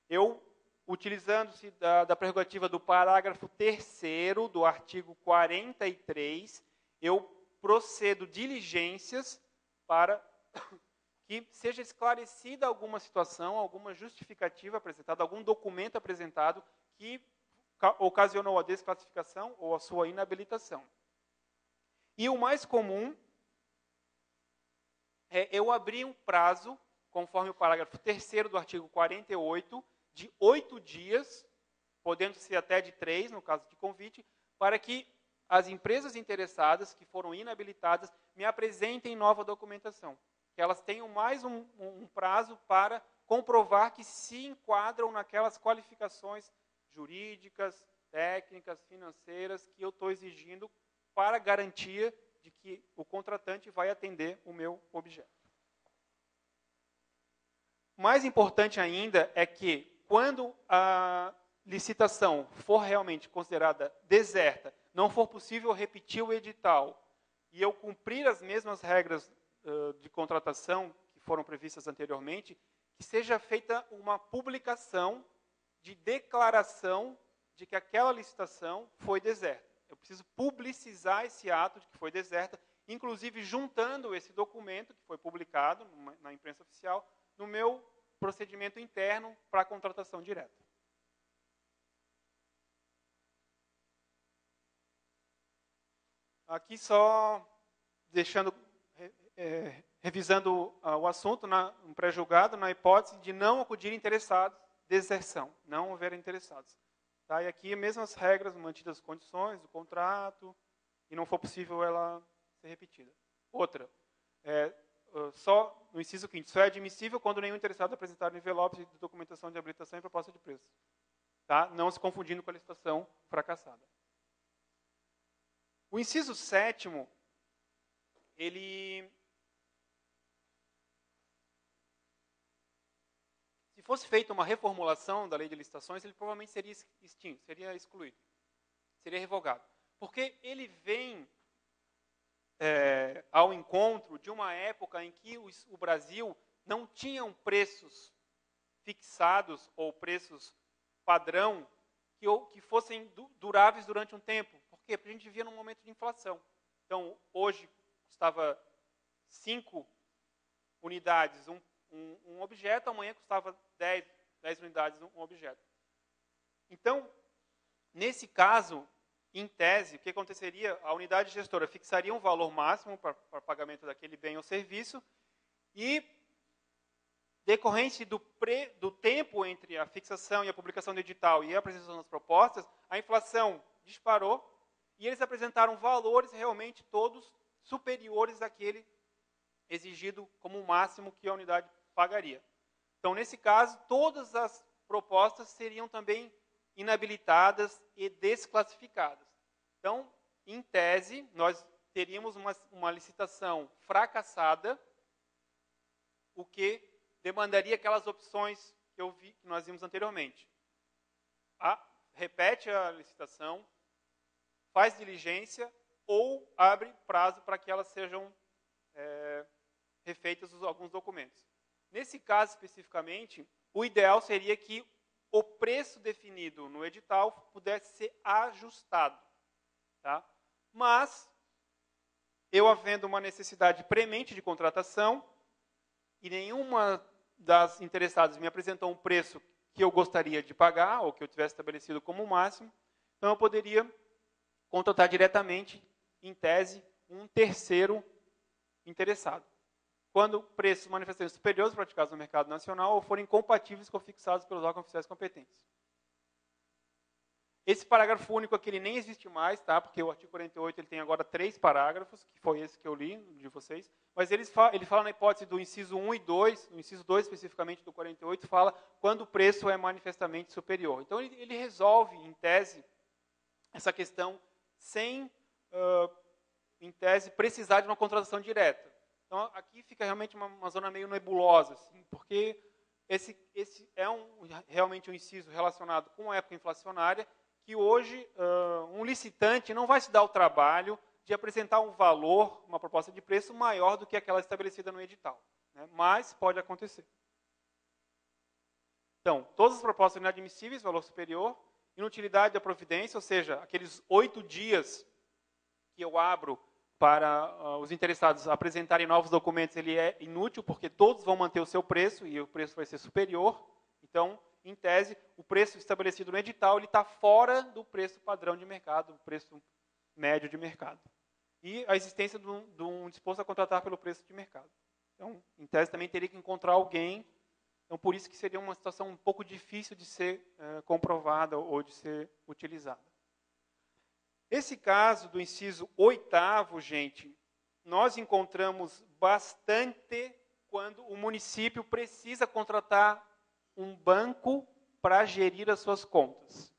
Eu, utilizando-se da prerrogativa do parágrafo 3º do artigo 43, eu procedo diligências para que seja esclarecida alguma situação, alguma justificativa apresentada, algum documento apresentado que ocasionou a desclassificação ou a sua inabilitação. E o mais comum é eu abrir um prazo, conforme o parágrafo 3º do artigo 48, de 8 dias, podendo ser até de 3, no caso de convite, para que as empresas interessadas, que foram inabilitadas, me apresentem nova documentação. Que elas tenham mais um prazo para comprovar que se enquadram naquelas qualificações jurídicas, técnicas, financeiras que eu estou exigindo para garantia de que o contratante vai atender o meu objeto. Mais importante ainda é que, quando a licitação for realmente considerada deserta, não for possível repetir o edital e eu cumprir as mesmas regras de contratação que foram previstas anteriormente, que seja feita uma publicação de declaração de que aquela licitação foi deserta. Eu preciso publicizar esse ato de que foi deserta, inclusive juntando esse documento que foi publicado na imprensa oficial no meu procedimento interno para a contratação direta. Aqui só revisando o assunto, um pré-julgado, na hipótese de não acudir interessados, deserção, não houver interessados. Tá? E aqui, mesmas regras, mantidas as condições do contrato, e não for possível ela ser repetida. Outra, só no inciso 5º, só é admissível quando nenhum interessado apresentar envelopes de documentação de habilitação e proposta de preço. Tá? Não se confundindo com a licitação fracassada. O inciso 7º, ele fosse feita uma reformulação da lei de licitações, ele provavelmente seria extinto, seria excluído, seria revogado. Porque ele vem ao encontro de uma época em que o Brasil não tinha preços fixados ou preços padrão que fossem duráveis durante um tempo. Por quê? Porque a gente vivia num momento de inflação. Então, hoje, custava 5 unidades um objeto, amanhã custava 10 unidades um objeto. Então, nesse caso, em tese, o que aconteceria? A unidade gestora fixaria um valor máximo para pagamento daquele bem ou serviço e, decorrente do tempo entre a fixação e a publicação do edital e a apresentação das propostas, a inflação disparou e eles apresentaram valores realmente todos superiores àquele exigido como o máximo que a unidade pagaria. Então, nesse caso, todas as propostas seriam também inabilitadas e desclassificadas. Então, em tese, nós teríamos uma licitação fracassada, o que demandaria aquelas opções que nós vimos anteriormente. Repete a licitação, faz diligência ou abre prazo para que elas sejam refeitos alguns documentos. Nesse caso, especificamente, o ideal seria que o preço definido no edital pudesse ser ajustado. Tá? Mas, eu havendo uma necessidade premente de contratação, e nenhuma das interessadas me apresentou um preço que eu gostaria de pagar, ou que eu tivesse estabelecido como máximo, então eu poderia contratar diretamente, em tese, um terceiro interessado, quando preços manifestarem superiores praticados no mercado nacional ou forem incompatíveis com fixados pelos órgãos oficiais competentes. Esse parágrafo único aqui ele nem existe mais, tá? Porque o artigo 48 ele tem agora 3 parágrafos, que foi esse que eu li de vocês, mas ele fala na hipótese do inciso 1 e 2, o inciso 2 especificamente do 48, fala quando o preço é manifestamente superior. Então ele resolve, em tese, essa questão sem, em tese, precisar de uma contratação direta. Então, aqui fica realmente uma zona meio nebulosa, assim, porque esse é realmente um inciso relacionado com a época inflacionária, que hoje um licitante não vai se dar o trabalho de apresentar um valor, uma proposta de preço maior do que aquela estabelecida no edital. Né? Mas pode acontecer. Então, todas as propostas inadmissíveis, valor superior, inutilidade da providência, ou seja, aqueles 8 dias que eu abro para os interessados apresentarem novos documentos, ele é inútil, porque todos vão manter o seu preço, e o preço vai ser superior. Então, em tese, o preço estabelecido no edital está fora do preço padrão de mercado, o preço médio de mercado. E a existência de um disposto a contratar pelo preço de mercado. Então, em tese, também teria que encontrar alguém. Então, por isso que seria uma situação um pouco difícil de ser comprovada ou de ser utilizada. Esse caso do inciso 8º, gente, nós encontramos bastante quando o município precisa contratar um banco para gerir as suas contas.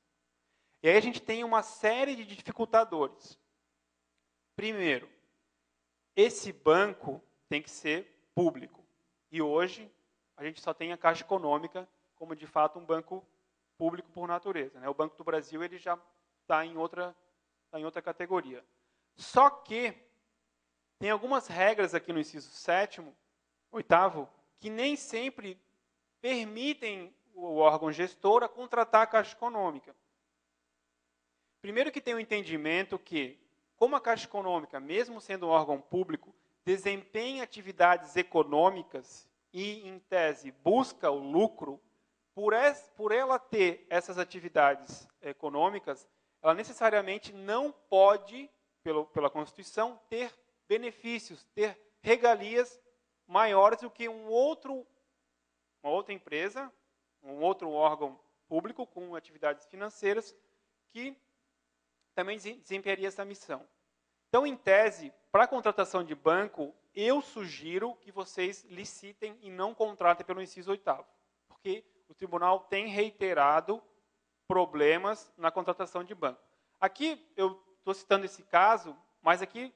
E aí a gente tem uma série de dificultadores. Primeiro, esse banco tem que ser público. E hoje a gente só tem a Caixa Econômica como, de fato, um banco público por natureza. Né? O Banco do Brasil ele já está em outra categoria. Só que tem algumas regras aqui no inciso 7º, 8º, que nem sempre permitem o órgão gestor a contratar a Caixa Econômica. Primeiro que tem o entendimento que, como a Caixa Econômica, mesmo sendo um órgão público, desempenha atividades econômicas e, em tese, busca o lucro, por ela ter essas atividades econômicas, ela necessariamente não pode, pela Constituição, ter benefícios, ter regalias maiores do que uma outra empresa, um outro órgão público com atividades financeiras que também desempenharia essa missão. Então, em tese, para a contratação de banco, eu sugiro que vocês licitem e não contratem pelo inciso 8º, porque o tribunal tem reiterado problemas na contratação de banco. Aqui, eu estou citando esse caso, mas aqui,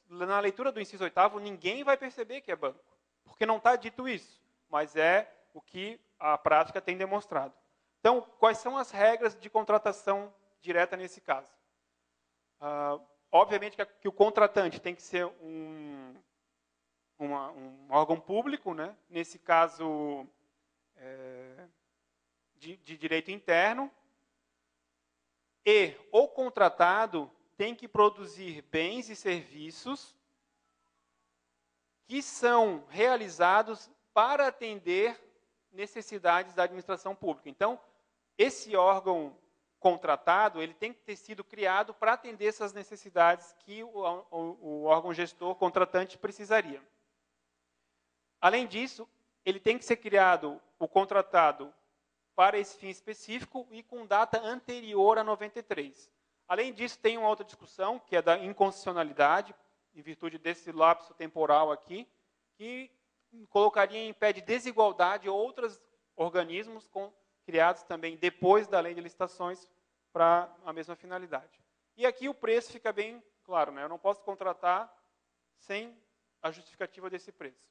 na leitura do inciso 8º, ninguém vai perceber que é banco, porque não está dito isso, mas é o que a prática tem demonstrado. Então, quais são as regras de contratação direta nesse caso? Obviamente que o contratante tem que ser um órgão público, né? Nesse caso, de direito interno, e o contratado tem que produzir bens e serviços que são realizados para atender necessidades da administração pública. Então, esse órgão contratado, ele tem que ter sido criado para atender essas necessidades que o órgão gestor contratante precisaria. Além disso, ele tem que ser criado, o contratado, para esse fim específico e com data anterior a 93. Além disso, tem uma outra discussão, que é da inconstitucionalidade, em virtude desse lapso temporal aqui, que colocaria em pé de desigualdade outros organismos criados também depois da lei de licitações para a mesma finalidade. E aqui o preço fica bem claro, né? Eu não posso contratar sem a justificativa desse preço.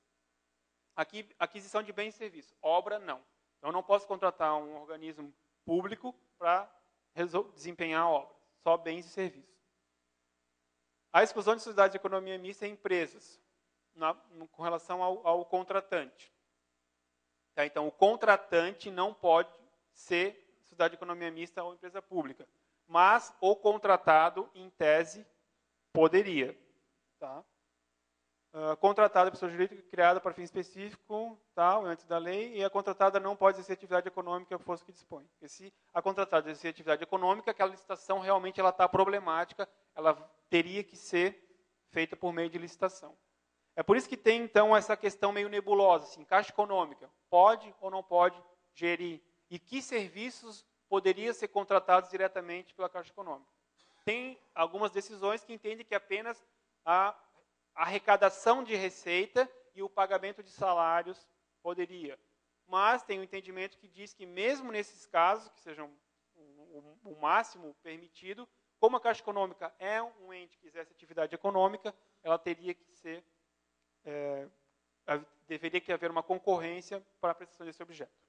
Aqui, aquisição de bens e serviços. Obra, não. Então, eu não posso contratar um organismo público para desempenhar a obra. Só bens e serviços. A exclusão de sociedades de economia mista em empresas, com relação ao contratante. Tá, então, o contratante não pode ser sociedade de economia mista ou empresa pública. Mas o contratado, em tese, poderia. Tá? Contratada, pessoa jurídica criada para fim específico, tal, antes da lei, e a contratada não pode exercer atividade econômica, fosse o que dispõe. Porque se a contratada exercer atividade econômica, aquela licitação realmente está problemática, ela teria que ser feita por meio de licitação. É por isso que tem, então, essa questão meio nebulosa, assim, Caixa Econômica, pode ou não pode gerir? E que serviços poderiam ser contratados diretamente pela Caixa Econômica? Tem algumas decisões que entendem que apenas a arrecadação de receita e o pagamento de salários poderia. Mas tem um entendimento que diz que mesmo nesses casos, que sejam o máximo permitido, como a Caixa Econômica é um ente que exerce atividade econômica, ela teria que ser, deveria que haver uma concorrência para a prestação desse objeto.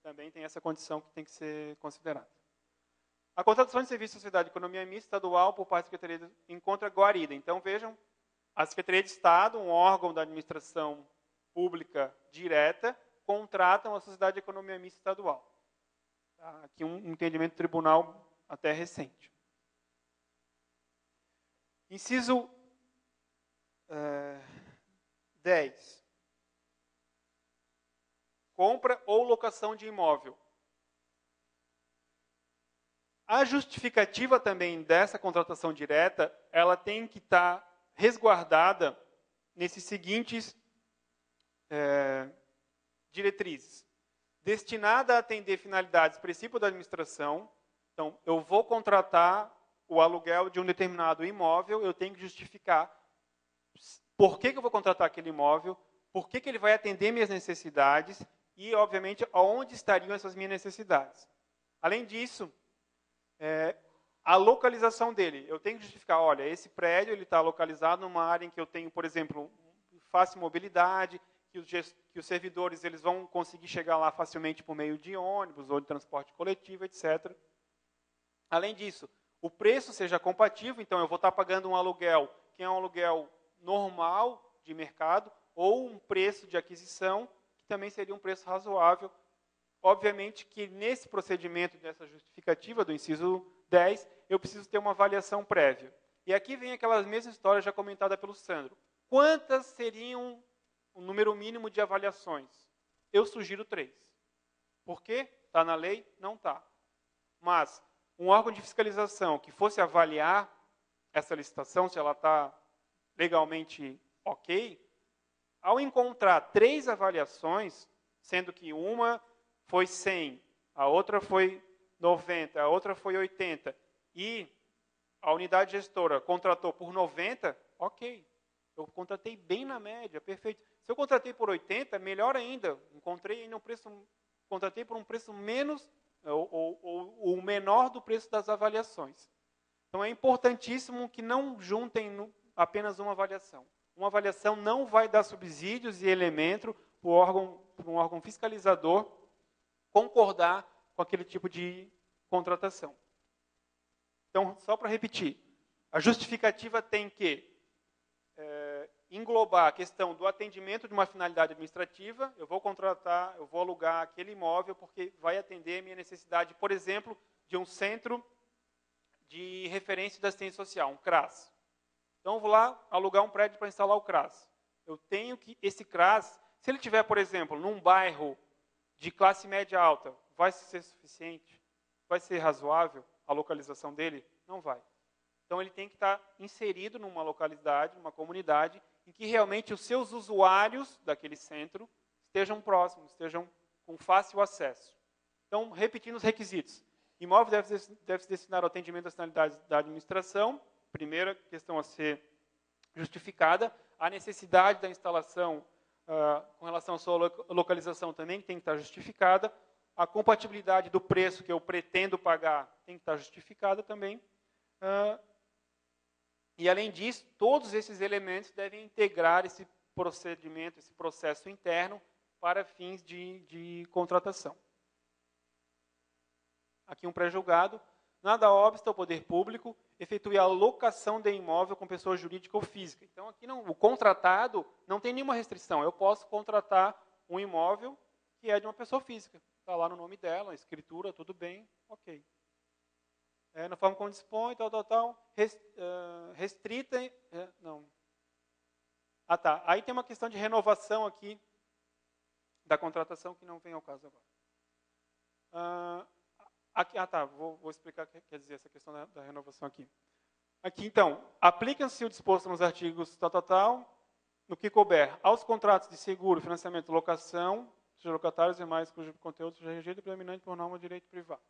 Também tem essa condição que tem que ser considerada. A contratação de serviços de sociedade de economia mista estadual por parte da Secretaria encontra guarida. Então, vejam, a Secretaria de Estado, um órgão da administração pública direta, contratam a sociedade de economia mista estadual. Tá? Aqui um entendimento do tribunal até recente. Inciso 10. Compra ou locação de imóvel. A justificativa também dessa contratação direta, ela tem que estar resguardada nesses seguintes diretrizes. Destinada a atender finalidades, princípio da administração. Então, eu vou contratar o aluguel de um determinado imóvel, eu tenho que justificar por que eu vou contratar aquele imóvel, por que ele vai atender minhas necessidades e, obviamente, aonde estariam essas minhas necessidades. Além disso, a localização dele. Eu tenho que justificar, olha, esse prédio ele está localizado numa área em que eu tenho, por exemplo, fácil mobilidade, que os servidores eles vão conseguir chegar lá facilmente por meio de ônibus ou de transporte coletivo, etc. Além disso, o preço seja compatível, então eu vou estar pagando um aluguel que é um aluguel normal de mercado ou um preço de aquisição que também seria um preço razoável. Obviamente que nesse procedimento dessa justificativa do inciso 10, eu preciso ter uma avaliação prévia. E aqui vem aquelas mesmas histórias já comentadas pelo Sandro. Quantas seriam o número mínimo de avaliações? Eu sugiro 3. Por quê? Está na lei? Não está. Mas um órgão de fiscalização que fosse avaliar essa licitação, se ela está legalmente ok, ao encontrar 3 avaliações, sendo que uma foi 100, a outra foi 90, a outra foi 80, e a unidade gestora contratou por 90, ok. Eu contratei bem na média, perfeito. Se eu contratei por 80, melhor ainda. Contratei por um preço menos, ou o menor do preço das avaliações. Então, é importantíssimo que não juntem apenas uma avaliação. Uma avaliação não vai dar subsídios e elementos para um órgão fiscalizador concordar com aquele tipo de contratação. Então, só para repetir, a justificativa tem que englobar a questão do atendimento de uma finalidade administrativa. Eu vou contratar, eu vou alugar aquele imóvel porque vai atender a minha necessidade, por exemplo, de um centro de referência da assistência social, um CRAS. Então, eu vou lá alugar um prédio para instalar o CRAS. Eu tenho que, esse CRAS, se ele tiver, por exemplo, num bairro de classe média alta, vai ser suficiente? Vai ser razoável a localização dele? Não vai. Então, ele tem que estar inserido numa localidade, numa comunidade, em que realmente os seus usuários daquele centro estejam próximos, estejam com fácil acesso. Então, repetindo os requisitos. Imóvel deve se destinar ao atendimento das finalidades da administração. Primeira questão a ser justificada. A necessidade da instalação com relação à sua localização também tem que estar justificada. A compatibilidade do preço que eu pretendo pagar tem que estar justificada também. E, além disso, todos esses elementos devem integrar esse procedimento, esse processo interno para fins de contratação. Aqui um pré-julgado. Nada obsta ao poder público efetue a locação de imóvel com pessoa jurídica ou física. Então, aqui o contratado não tem nenhuma restrição. Eu posso contratar um imóvel que é de uma pessoa física. Está lá no nome dela, a escritura, tudo bem, ok. Na forma como dispõe, restrita... não. Ah, tá. Aí tem uma questão de renovação aqui da contratação que não vem ao caso agora. Vou explicar o que quer dizer essa questão da renovação aqui. Aqui, então, aplica-se o disposto nos artigos no que couber aos contratos de seguro, financiamento e locação, seja locatários e mais cujo conteúdo seja regido predominante por norma de direito privado.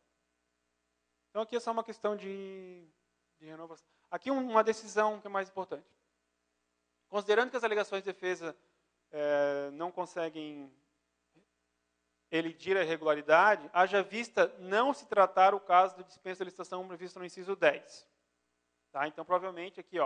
Então, aqui é só uma questão de renovação. Aqui uma decisão que é mais importante. Considerando que as alegações de defesa não conseguem elidir a irregularidade, haja vista não se tratar o caso de dispensa de licitação previsto no inciso 10. Tá? Então, provavelmente, aqui,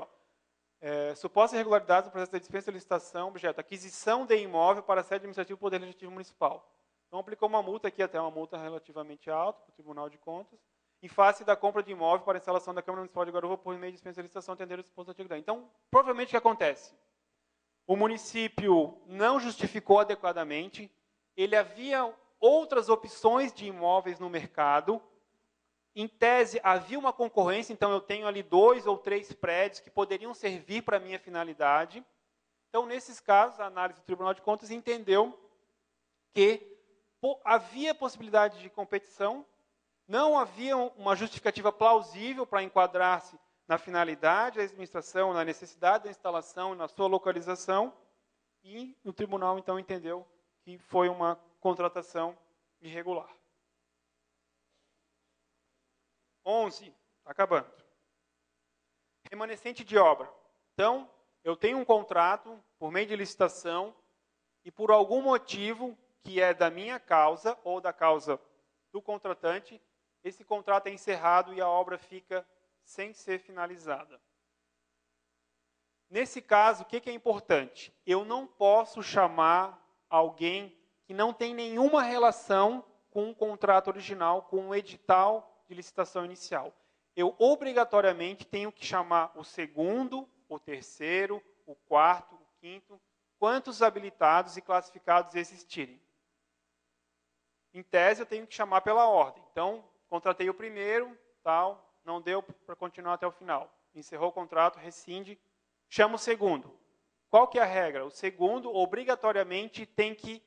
supostas irregularidades no processo de dispensa de licitação, objeto, aquisição de imóvel para a sede administrativa do Poder Legislativo Municipal. Então, aplicou uma multa aqui, até uma multa relativamente alta, para o Tribunal de Contas, em face da compra de imóvel para a instalação da Câmara Municipal de Garuva por meio de dispensa de licitação, atender o disposto no artigo 10. Então, provavelmente, o que acontece? O município não justificou adequadamente, ele havia outras opções de imóveis no mercado. Em tese, havia uma concorrência, então eu tenho ali 2 ou 3 prédios que poderiam servir para a minha finalidade. Então, nesses casos, a análise do Tribunal de Contas entendeu que havia possibilidade de competição, não havia uma justificativa plausível para enquadrar-se na finalidade da administração, na necessidade da instalação, na sua localização, e o tribunal, então, entendeu que foi uma contratação irregular. 11, acabando. Remanescente de obra. Então, eu tenho um contrato por meio de licitação e por algum motivo que é da minha causa ou da causa do contratante, esse contrato é encerrado e a obra fica sem ser finalizada. Nesse caso, o que é importante? Eu não posso chamar alguém que não tem nenhuma relação com o contrato original, com o edital de licitação inicial. Eu, obrigatoriamente, tenho que chamar o segundo, o terceiro, o quarto, o quinto, quantos habilitados e classificados existirem. Em tese, eu tenho que chamar pela ordem. Então, contratei o primeiro, não deu para continuar até o final. Encerrou o contrato, rescinde, chama o segundo. Qual que é a regra? O segundo, obrigatoriamente, tem que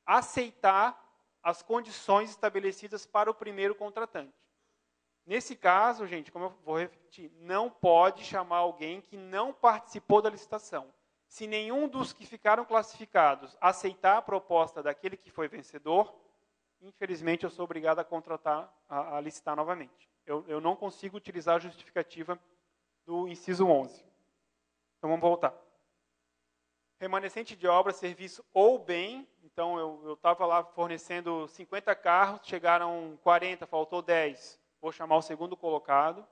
aceitar as condições estabelecidas para o primeiro contratante. Nesse caso, gente, como eu vou repetir, não pode chamar alguém que não participou da licitação. Se nenhum dos que ficaram classificados aceitar a proposta daquele que foi vencedor, infelizmente eu sou obrigado a contratar, a licitar novamente. Eu não consigo utilizar a justificativa do inciso 11. Então vamos voltar. Remanescente de obra, serviço ou bem. Então eu estava lá fornecendo 50 carros, chegaram 40, faltou 10. Vou chamar o segundo colocado.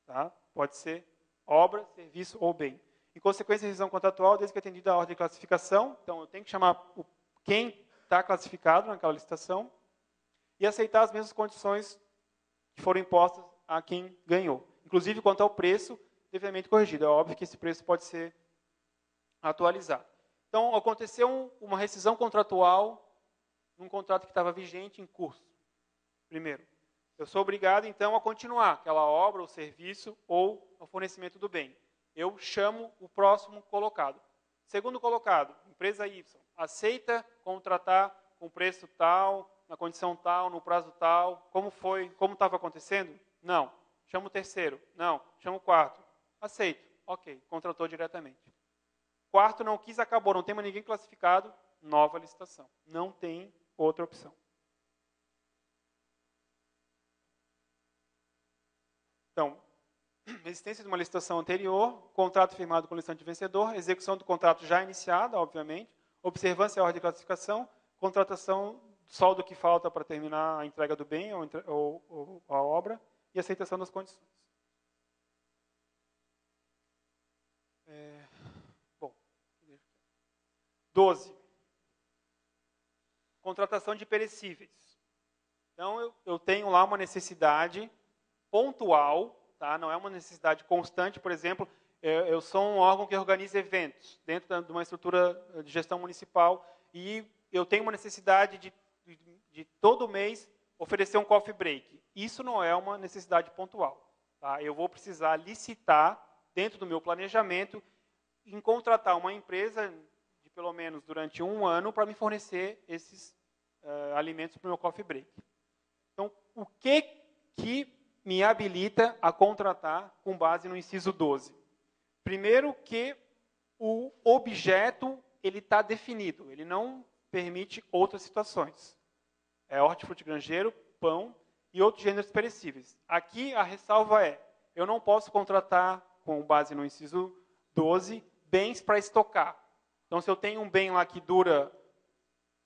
Tá? Pode ser obra, serviço ou bem. Em consequência, revisão contratual, desde que atendida a ordem de classificação. Então, eu tenho que chamar quem está classificado naquela licitação e aceitar as mesmas condições que foram impostas a quem ganhou. Inclusive, quanto ao preço, devidamente corrigido. É óbvio que esse preço pode ser atualizado. Então, aconteceu uma rescisão contratual num contrato que estava vigente em curso. Primeiro, eu sou obrigado, então, a continuar aquela obra, o serviço ou o fornecimento do bem. Eu chamo o próximo colocado. Segundo colocado, empresa Y, aceita contratar com preço tal, na condição tal, no prazo tal. Como foi? Como estava acontecendo? Não. Chamo o terceiro. Não. Chamo o quarto. Aceito. Ok. Contratou diretamente. Quarto não quis, acabou. Não tem mais ninguém classificado. Nova licitação. Não tem outra opção. Então, existência de uma licitação anterior, contrato firmado com o licitante vencedor, execução do contrato já iniciada, obviamente, observância à ordem de classificação, contratação, saldo que falta para terminar a entrega do bem ou a obra e aceitação das condições. Bom, 12. Contratação de perecíveis. Então, eu tenho lá uma necessidade pontual, tá? Não é uma necessidade constante. Por exemplo, eu sou um órgão que organiza eventos dentro de uma estrutura de gestão municipal e eu tenho uma necessidade de todo mês oferecer um coffee break. Isso não é uma necessidade pontual. Tá? Eu vou precisar licitar dentro do meu planejamento em contratar uma empresa de pelo menos durante um ano para me fornecer esses alimentos para o meu coffee break. Então, o que me habilita a contratar com base no inciso 12? Primeiro que o objeto ele está definido, ele não permite outras situações. É hortifruti granjeiro, pão e outros gêneros perecíveis. Aqui a ressalva é, eu não posso contratar com base no inciso 12 bens para estocar. Então, se eu tenho um bem lá que dura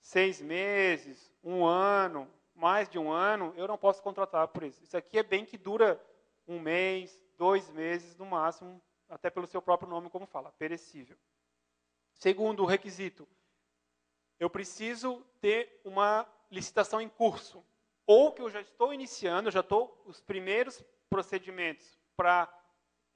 6 meses, 1 ano, mais de 1 ano, eu não posso contratar por isso. Isso aqui é bem que dura 1 mês, 2 meses, no máximo, até pelo seu próprio nome, como fala, perecível. Segundo requisito, eu preciso ter uma licitação em curso, ou que eu já estou iniciando, eu já estou os primeiros procedimentos para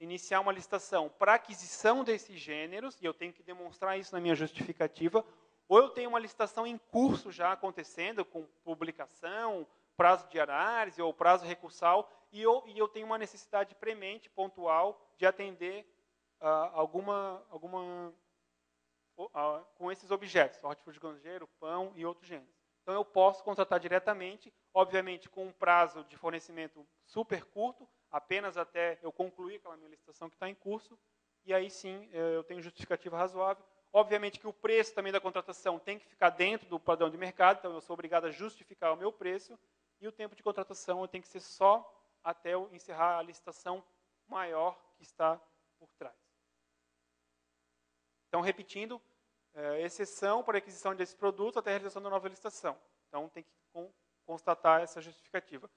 iniciar uma licitação para aquisição desses gêneros, e eu tenho que demonstrar isso na minha justificativa, ou eu tenho uma licitação em curso já acontecendo, com publicação, prazo de análise ou prazo recursal, e eu tenho uma necessidade premente, pontual, de atender com esses objetos, hortifruti granjeiro, pão e outros gêneros. Então, eu posso contratar diretamente, obviamente com um prazo de fornecimento super curto, apenas até eu concluir aquela minha licitação que está em curso, e aí sim eu tenho justificativa razoável. Obviamente que o preço também da contratação tem que ficar dentro do padrão de mercado, então eu sou obrigado a justificar o meu preço, e o tempo de contratação tem que ser só até eu encerrar a licitação maior que está por trás. Então, repetindo, exceção para a aquisição desses produtos até a realização da nova licitação. Então, tem que constatar essa justificativa.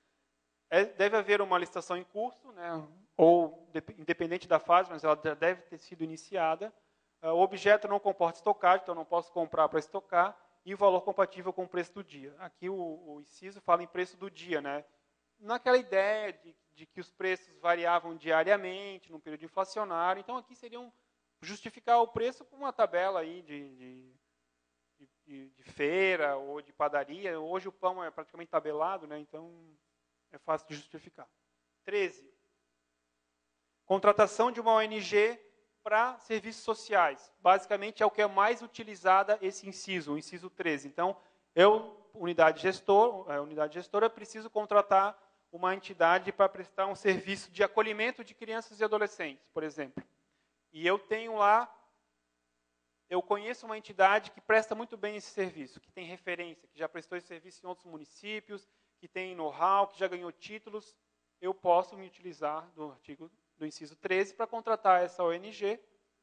Deve haver uma licitação em curso, né, ou independente da fase, mas ela já deve ter sido iniciada. O objeto não comporta estocagem, então eu não posso comprar para estocar, e o valor compatível com o preço do dia. Aqui o inciso fala em preço do dia, né? Naquela ideia de que os preços variavam diariamente, num período inflacionário, então aqui seriam justificar o preço com uma tabela aí de feira ou de padaria. Hoje o pão é praticamente tabelado, né? Então é fácil de justificar. 13. Contratação de uma ONG para serviços sociais. Basicamente, é o que é mais utilizada esse inciso, o inciso 13. Então, unidade gestora, preciso contratar uma entidade para prestar um serviço de acolhimento de crianças e adolescentes, por exemplo. E eu conheço uma entidade que presta muito bem esse serviço, que tem referência, que já prestou esse serviço em outros municípios, que tem know-how, que já ganhou títulos. Eu posso me utilizar do inciso 13 para contratar essa ONG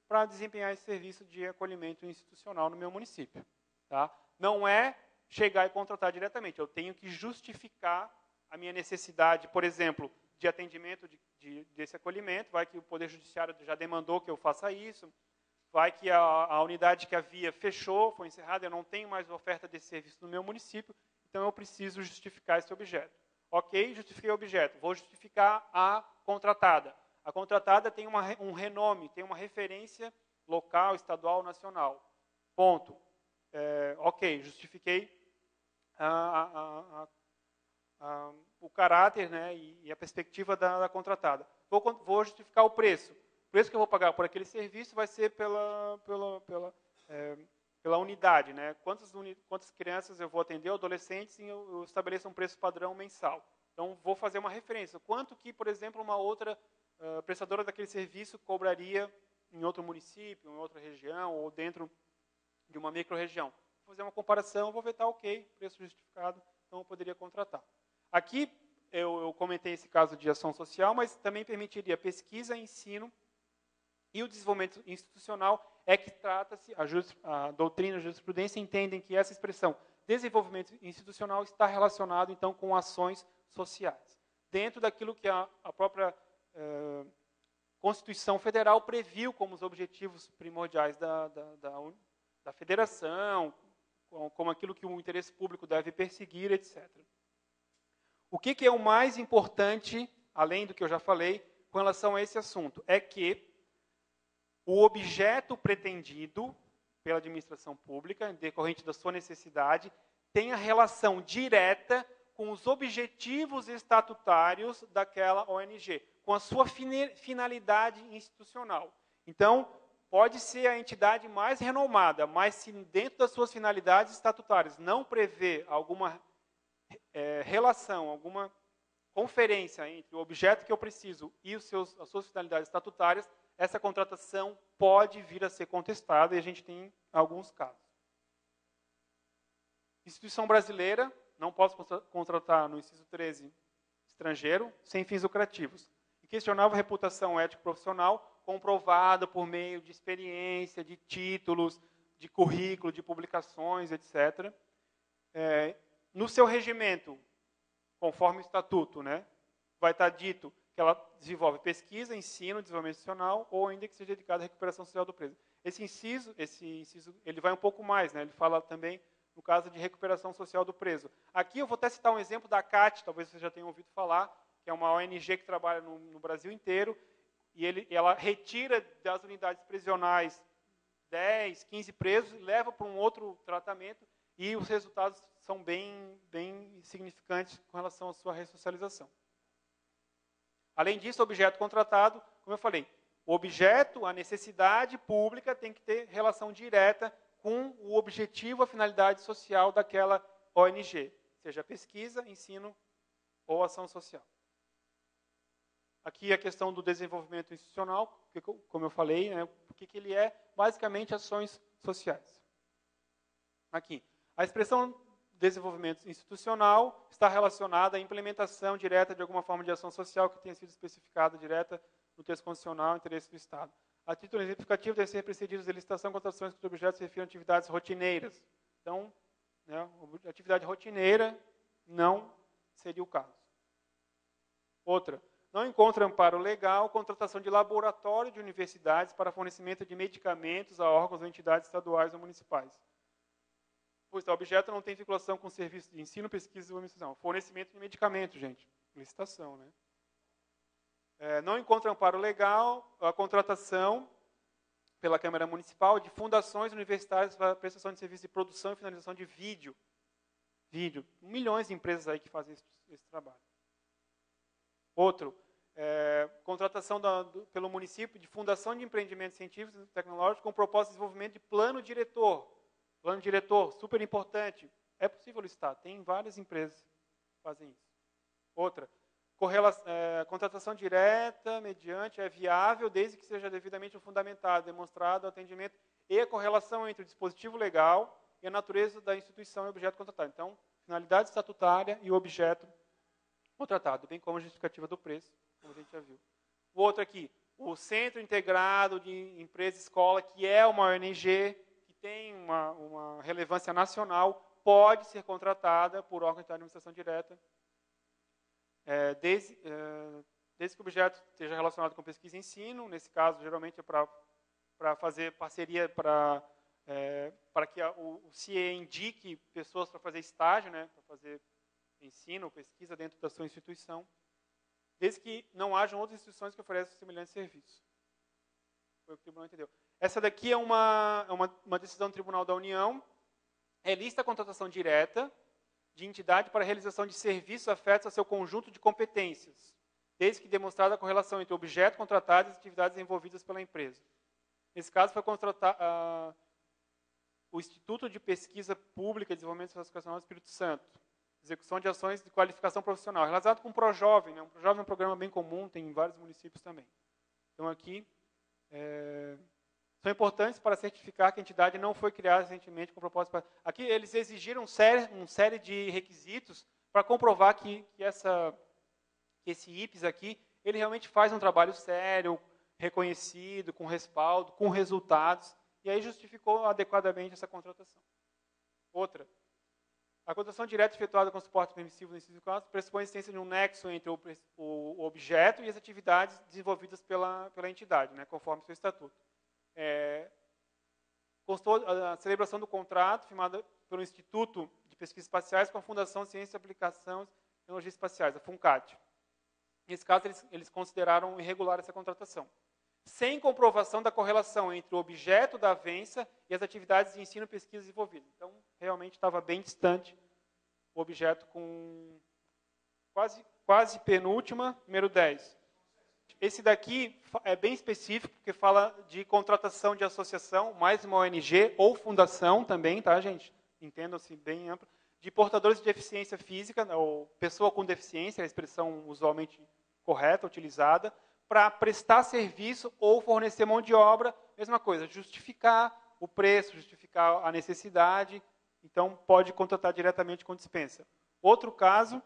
para desempenhar esse serviço de acolhimento institucional no meu município. Tá? Não é chegar e contratar diretamente, eu tenho que justificar a minha necessidade, por exemplo, de atendimento desse acolhimento, vai que o Poder Judiciário já demandou que eu faça isso, vai que a unidade que havia fechou, foi encerrada, eu não tenho mais oferta desse serviço no meu município, então eu preciso justificar esse objeto. Ok, justifiquei o objeto, vou justificar a contratada. A contratada tem um renome, tem uma referência local, estadual, nacional. Ponto. Ok, justifiquei o caráter, né, e a perspectiva da contratada. Vou justificar o preço. O preço que eu vou pagar por aquele serviço vai ser pela unidade. Né? Quantas crianças eu vou atender, adolescentes, e eu estabeleço um preço padrão mensal. Então, vou fazer uma referência. Quanto que, por exemplo, uma outra prestadora daquele serviço cobraria em outro município, em outra região, ou dentro de uma micro-região. Vou fazer uma comparação, vou ver, tá ok, preço justificado, então eu poderia contratar. Aqui, eu comentei esse caso de ação social, mas também permitiria pesquisa, ensino e o desenvolvimento institucional é que trata-se, a doutrina e a jurisprudência entendem que essa expressão desenvolvimento institucional está relacionado, então, com ações sociais. Dentro daquilo que a própria Constituição Federal previu como os objetivos primordiais da federação, como aquilo que o interesse público deve perseguir, etc. O que é o mais importante, além do que eu já falei, com relação a esse assunto? É que o objeto pretendido pela administração pública, decorrente da sua necessidade, tenha relação direta com os objetivos estatutários daquela ONG, com a sua finalidade institucional. Então, pode ser a entidade mais renomada, mas se dentro das suas finalidades estatutárias não prevê alguma relação, alguma conferência entre o objeto que eu preciso e as suas finalidades estatutárias, essa contratação pode vir a ser contestada, e a gente tem alguns casos. Instituição brasileira, não posso contratar, no inciso 13, estrangeiro, sem fins lucrativos. Inquestionável reputação ético-profissional, comprovada por meio de experiência, de títulos, de currículo, de publicações, etc. No seu regimento, conforme o estatuto, né, vai estar dito que ela desenvolve pesquisa, ensino, desenvolvimento institucional, ou ainda que seja dedicado à recuperação social do preso. Esse inciso, ele vai um pouco mais, né, ele fala também no caso de recuperação social do preso. Aqui eu vou até citar um exemplo da CAT, talvez vocês já tenham ouvido falar, que é uma ONG que trabalha no Brasil inteiro, e ela retira das unidades prisionais 10, 15 presos, leva para um outro tratamento, e os resultados são bem significantes com relação à sua ressocialização. Além disso, o objeto contratado, como eu falei, o objeto, a necessidade pública tem que ter relação direta com o objetivo, a finalidade social daquela ONG, seja pesquisa, ensino ou ação social. Aqui a questão do desenvolvimento institucional, que, como eu falei, né, o que ele é? Basicamente, ações sociais. Aqui, a expressão desenvolvimento institucional está relacionada à implementação direta de alguma forma de ação social que tenha sido especificada direta no texto constitucional, interesse do Estado. A título exemplificativo, deve ser precedido de licitação, contratações cujos objetos se refiram a atividades rotineiras. Então, né, atividade rotineira não seria o caso. Outra, não encontra amparo legal contratação de laboratório de universidades para fornecimento de medicamentos a órgãos ou entidades estaduais ou municipais. Pois o objeto não tem vinculação com o serviço de ensino, pesquisa e desenvolvimento. Fornecimento de medicamentos, gente. Licitação, né? Não encontra amparo legal a contratação pela Câmara Municipal de fundações universitárias para prestação de serviço de produção e finalização de vídeo. Milhões de empresas aí que fazem esse trabalho. Outro, contratação pelo município de fundação de empreendimentos científicos e tecnológicos com propósito de desenvolvimento de plano diretor. Plano diretor, super importante. É possível listar, tem várias empresas que fazem isso. Outra, contratação direta, mediante, é viável, desde que seja devidamente fundamentado, demonstrado o atendimento e a correlação entre o dispositivo legal e a natureza da instituição e objeto contratado. Então, finalidade estatutária e o objeto contratado, bem como a justificativa do preço, como a gente já viu. O outro aqui, o Centro Integrado de Empresa Escola, que é uma ONG, que tem uma relevância nacional, pode ser contratada por órgão de administração direta. desde que o objeto esteja relacionado com pesquisa e ensino. Nesse caso, geralmente é para fazer parceria para que o CIE indique pessoas para fazer estágio, né, para fazer ensino ou pesquisa dentro da sua instituição, desde que não hajam outras instituições que ofereçam semelhante serviço. Foi o que o tribunal entendeu. Essa daqui é uma decisão do Tribunal da União. Lista a contratação direta de entidade para a realização de serviços afetos a seu conjunto de competências, desde que demonstrada a correlação entre o objeto contratado e as atividades envolvidas pela empresa. Nesse caso, foi contratar o Instituto de Pesquisa Pública e Desenvolvimento Socioeconômico do Espírito Santo, execução de ações de qualificação profissional, realizado com o ProJovem, né? O ProJovem é um programa bem comum, tem em vários municípios também. Então, aqui, são importantes para certificar que a entidade não foi criada recentemente com propósito... Aqui, eles exigiram uma série de requisitos para comprovar que esse IPES aqui, ele realmente faz um trabalho sério, reconhecido, com respaldo, com resultados, e aí justificou adequadamente essa contratação. Outra, a contratação direta efetuada com suporte permissivo no inciso 4 pressupõe a existência de um nexo entre o objeto e as atividades desenvolvidas pela entidade, né, conforme seu estatuto. Constou a celebração do contrato firmado pelo Instituto de Pesquisas Espaciais com a Fundação Ciência e Aplicação e Tecnologias Espaciais, a FUNCAT. Nesse caso, eles consideraram irregular essa contratação, sem comprovação da correlação entre o objeto da avença e as atividades de ensino e pesquisa envolvidas. Então, realmente estava bem distante o objeto com quase penúltima, número 10. Esse daqui é bem específico, porque fala de contratação de associação, mais uma ONG ou fundação também, tá, gente? Entendam-se bem amplo. De portadores de deficiência física, ou pessoa com deficiência, a expressão usualmente correta, utilizada, para prestar serviço ou fornecer mão de obra, mesma coisa, justificar o preço, justificar a necessidade, então pode contratar diretamente com dispensa. Outro caso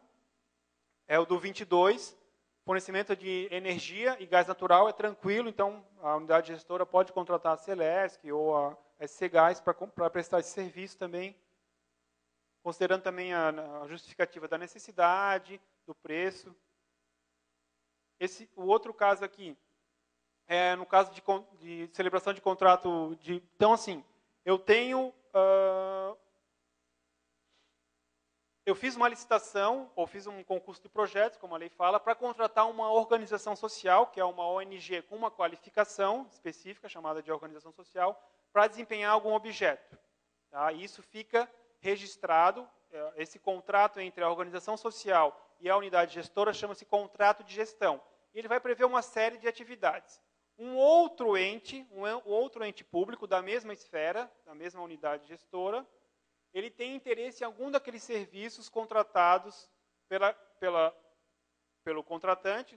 é o do 22, fornecimento de energia e gás natural é tranquilo, então a unidade gestora pode contratar a Celesc ou a SC Gás para prestar esse serviço também, considerando também a justificativa da necessidade, do preço. O outro caso aqui é no caso de celebração de contrato de... Então, assim, eu fiz uma licitação, ou fiz um concurso de projetos, como a lei fala, para contratar uma organização social, que é uma ONG com uma qualificação específica, chamada de organização social, para desempenhar algum objeto. Tá? E isso fica registrado, esse contrato entre a organização social e a unidade gestora chama-se contrato de gestão. E ele vai prever uma série de atividades. Um outro ente público da mesma esfera, da mesma unidade gestora, ele tem interesse em algum daqueles serviços contratados pelo contratante,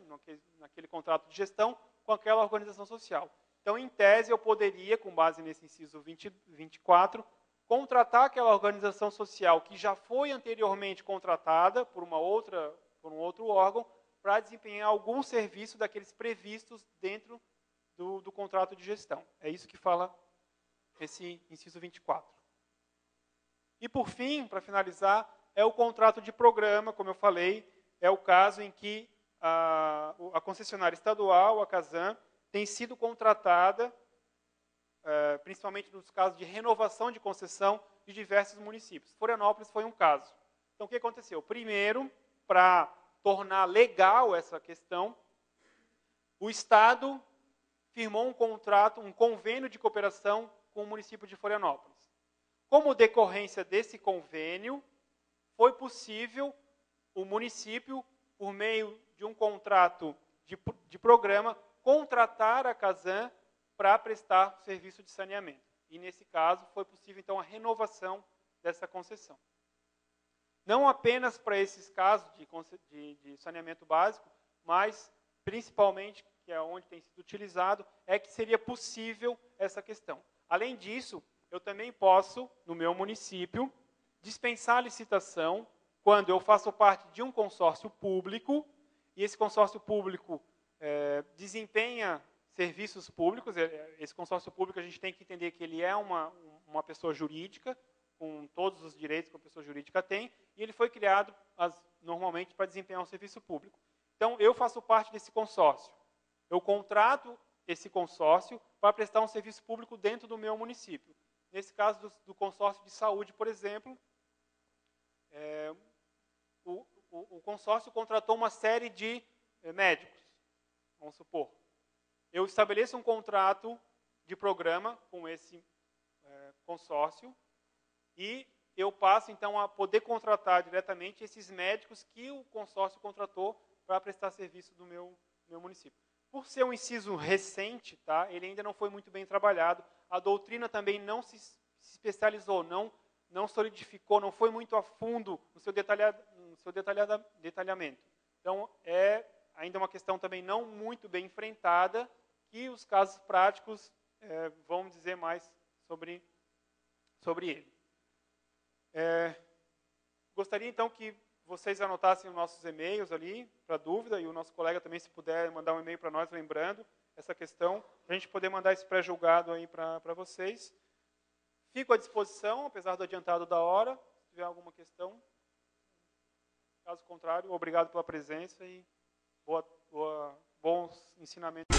naquele contrato de gestão, com aquela organização social. Então, em tese, eu poderia, com base nesse inciso 24, contratar aquela organização social que já foi anteriormente contratada por um outro órgão para desempenhar algum serviço daqueles previstos dentro do contrato de gestão. É isso que fala esse inciso 24. E, por fim, para finalizar, é o contrato de programa, como eu falei, é o caso em que a concessionária estadual, a Casan, tem sido contratada, principalmente nos casos de renovação de concessão de diversos municípios. Florianópolis foi um caso. Então, o que aconteceu? Primeiro, para tornar legal essa questão, o Estado firmou um convênio de cooperação com o município de Florianópolis. Como decorrência desse convênio, foi possível o município, por meio de um contrato de programa, contratar a Casan para prestar serviço de saneamento. E, nesse caso, foi possível, então, a renovação dessa concessão. Não apenas para esses casos de saneamento básico, mas, principalmente, que é onde tem sido utilizado, é que seria possível essa questão. Além disso, eu também posso, no meu município, dispensar a licitação quando eu faço parte de um consórcio público, e esse consórcio público desempenha serviços públicos. Esse consórcio público, a gente tem que entender que ele é uma pessoa jurídica, com todos os direitos que uma pessoa jurídica tem, e ele foi criado, normalmente para desempenhar um serviço público. Então, eu faço parte desse consórcio. Eu contrato esse consórcio para prestar um serviço público dentro do meu município. Nesse caso do consórcio de saúde, por exemplo, o consórcio contratou uma série de médicos, vamos supor. Eu estabeleço um contrato de programa com esse consórcio e eu passo, então, a poder contratar diretamente esses médicos que o consórcio contratou para prestar serviço do meu município. Por ser um inciso recente, tá, ele ainda não foi muito bem trabalhado, a doutrina também não se especializou, não solidificou, não foi muito a fundo no seu detalhamento. Então, é ainda uma questão também não muito bem enfrentada, que os casos práticos vão dizer mais sobre ele. Gostaria, então, que vocês anotassem os nossos e-mails ali, para dúvida, e o nosso colega também, se puder, mandar um e-mail para nós, lembrando essa questão, para a gente poder mandar esse pré-julgado aí para vocês. Fico à disposição, apesar do adiantado da hora, se tiver alguma questão. Caso contrário, obrigado pela presença e bons ensinamentos.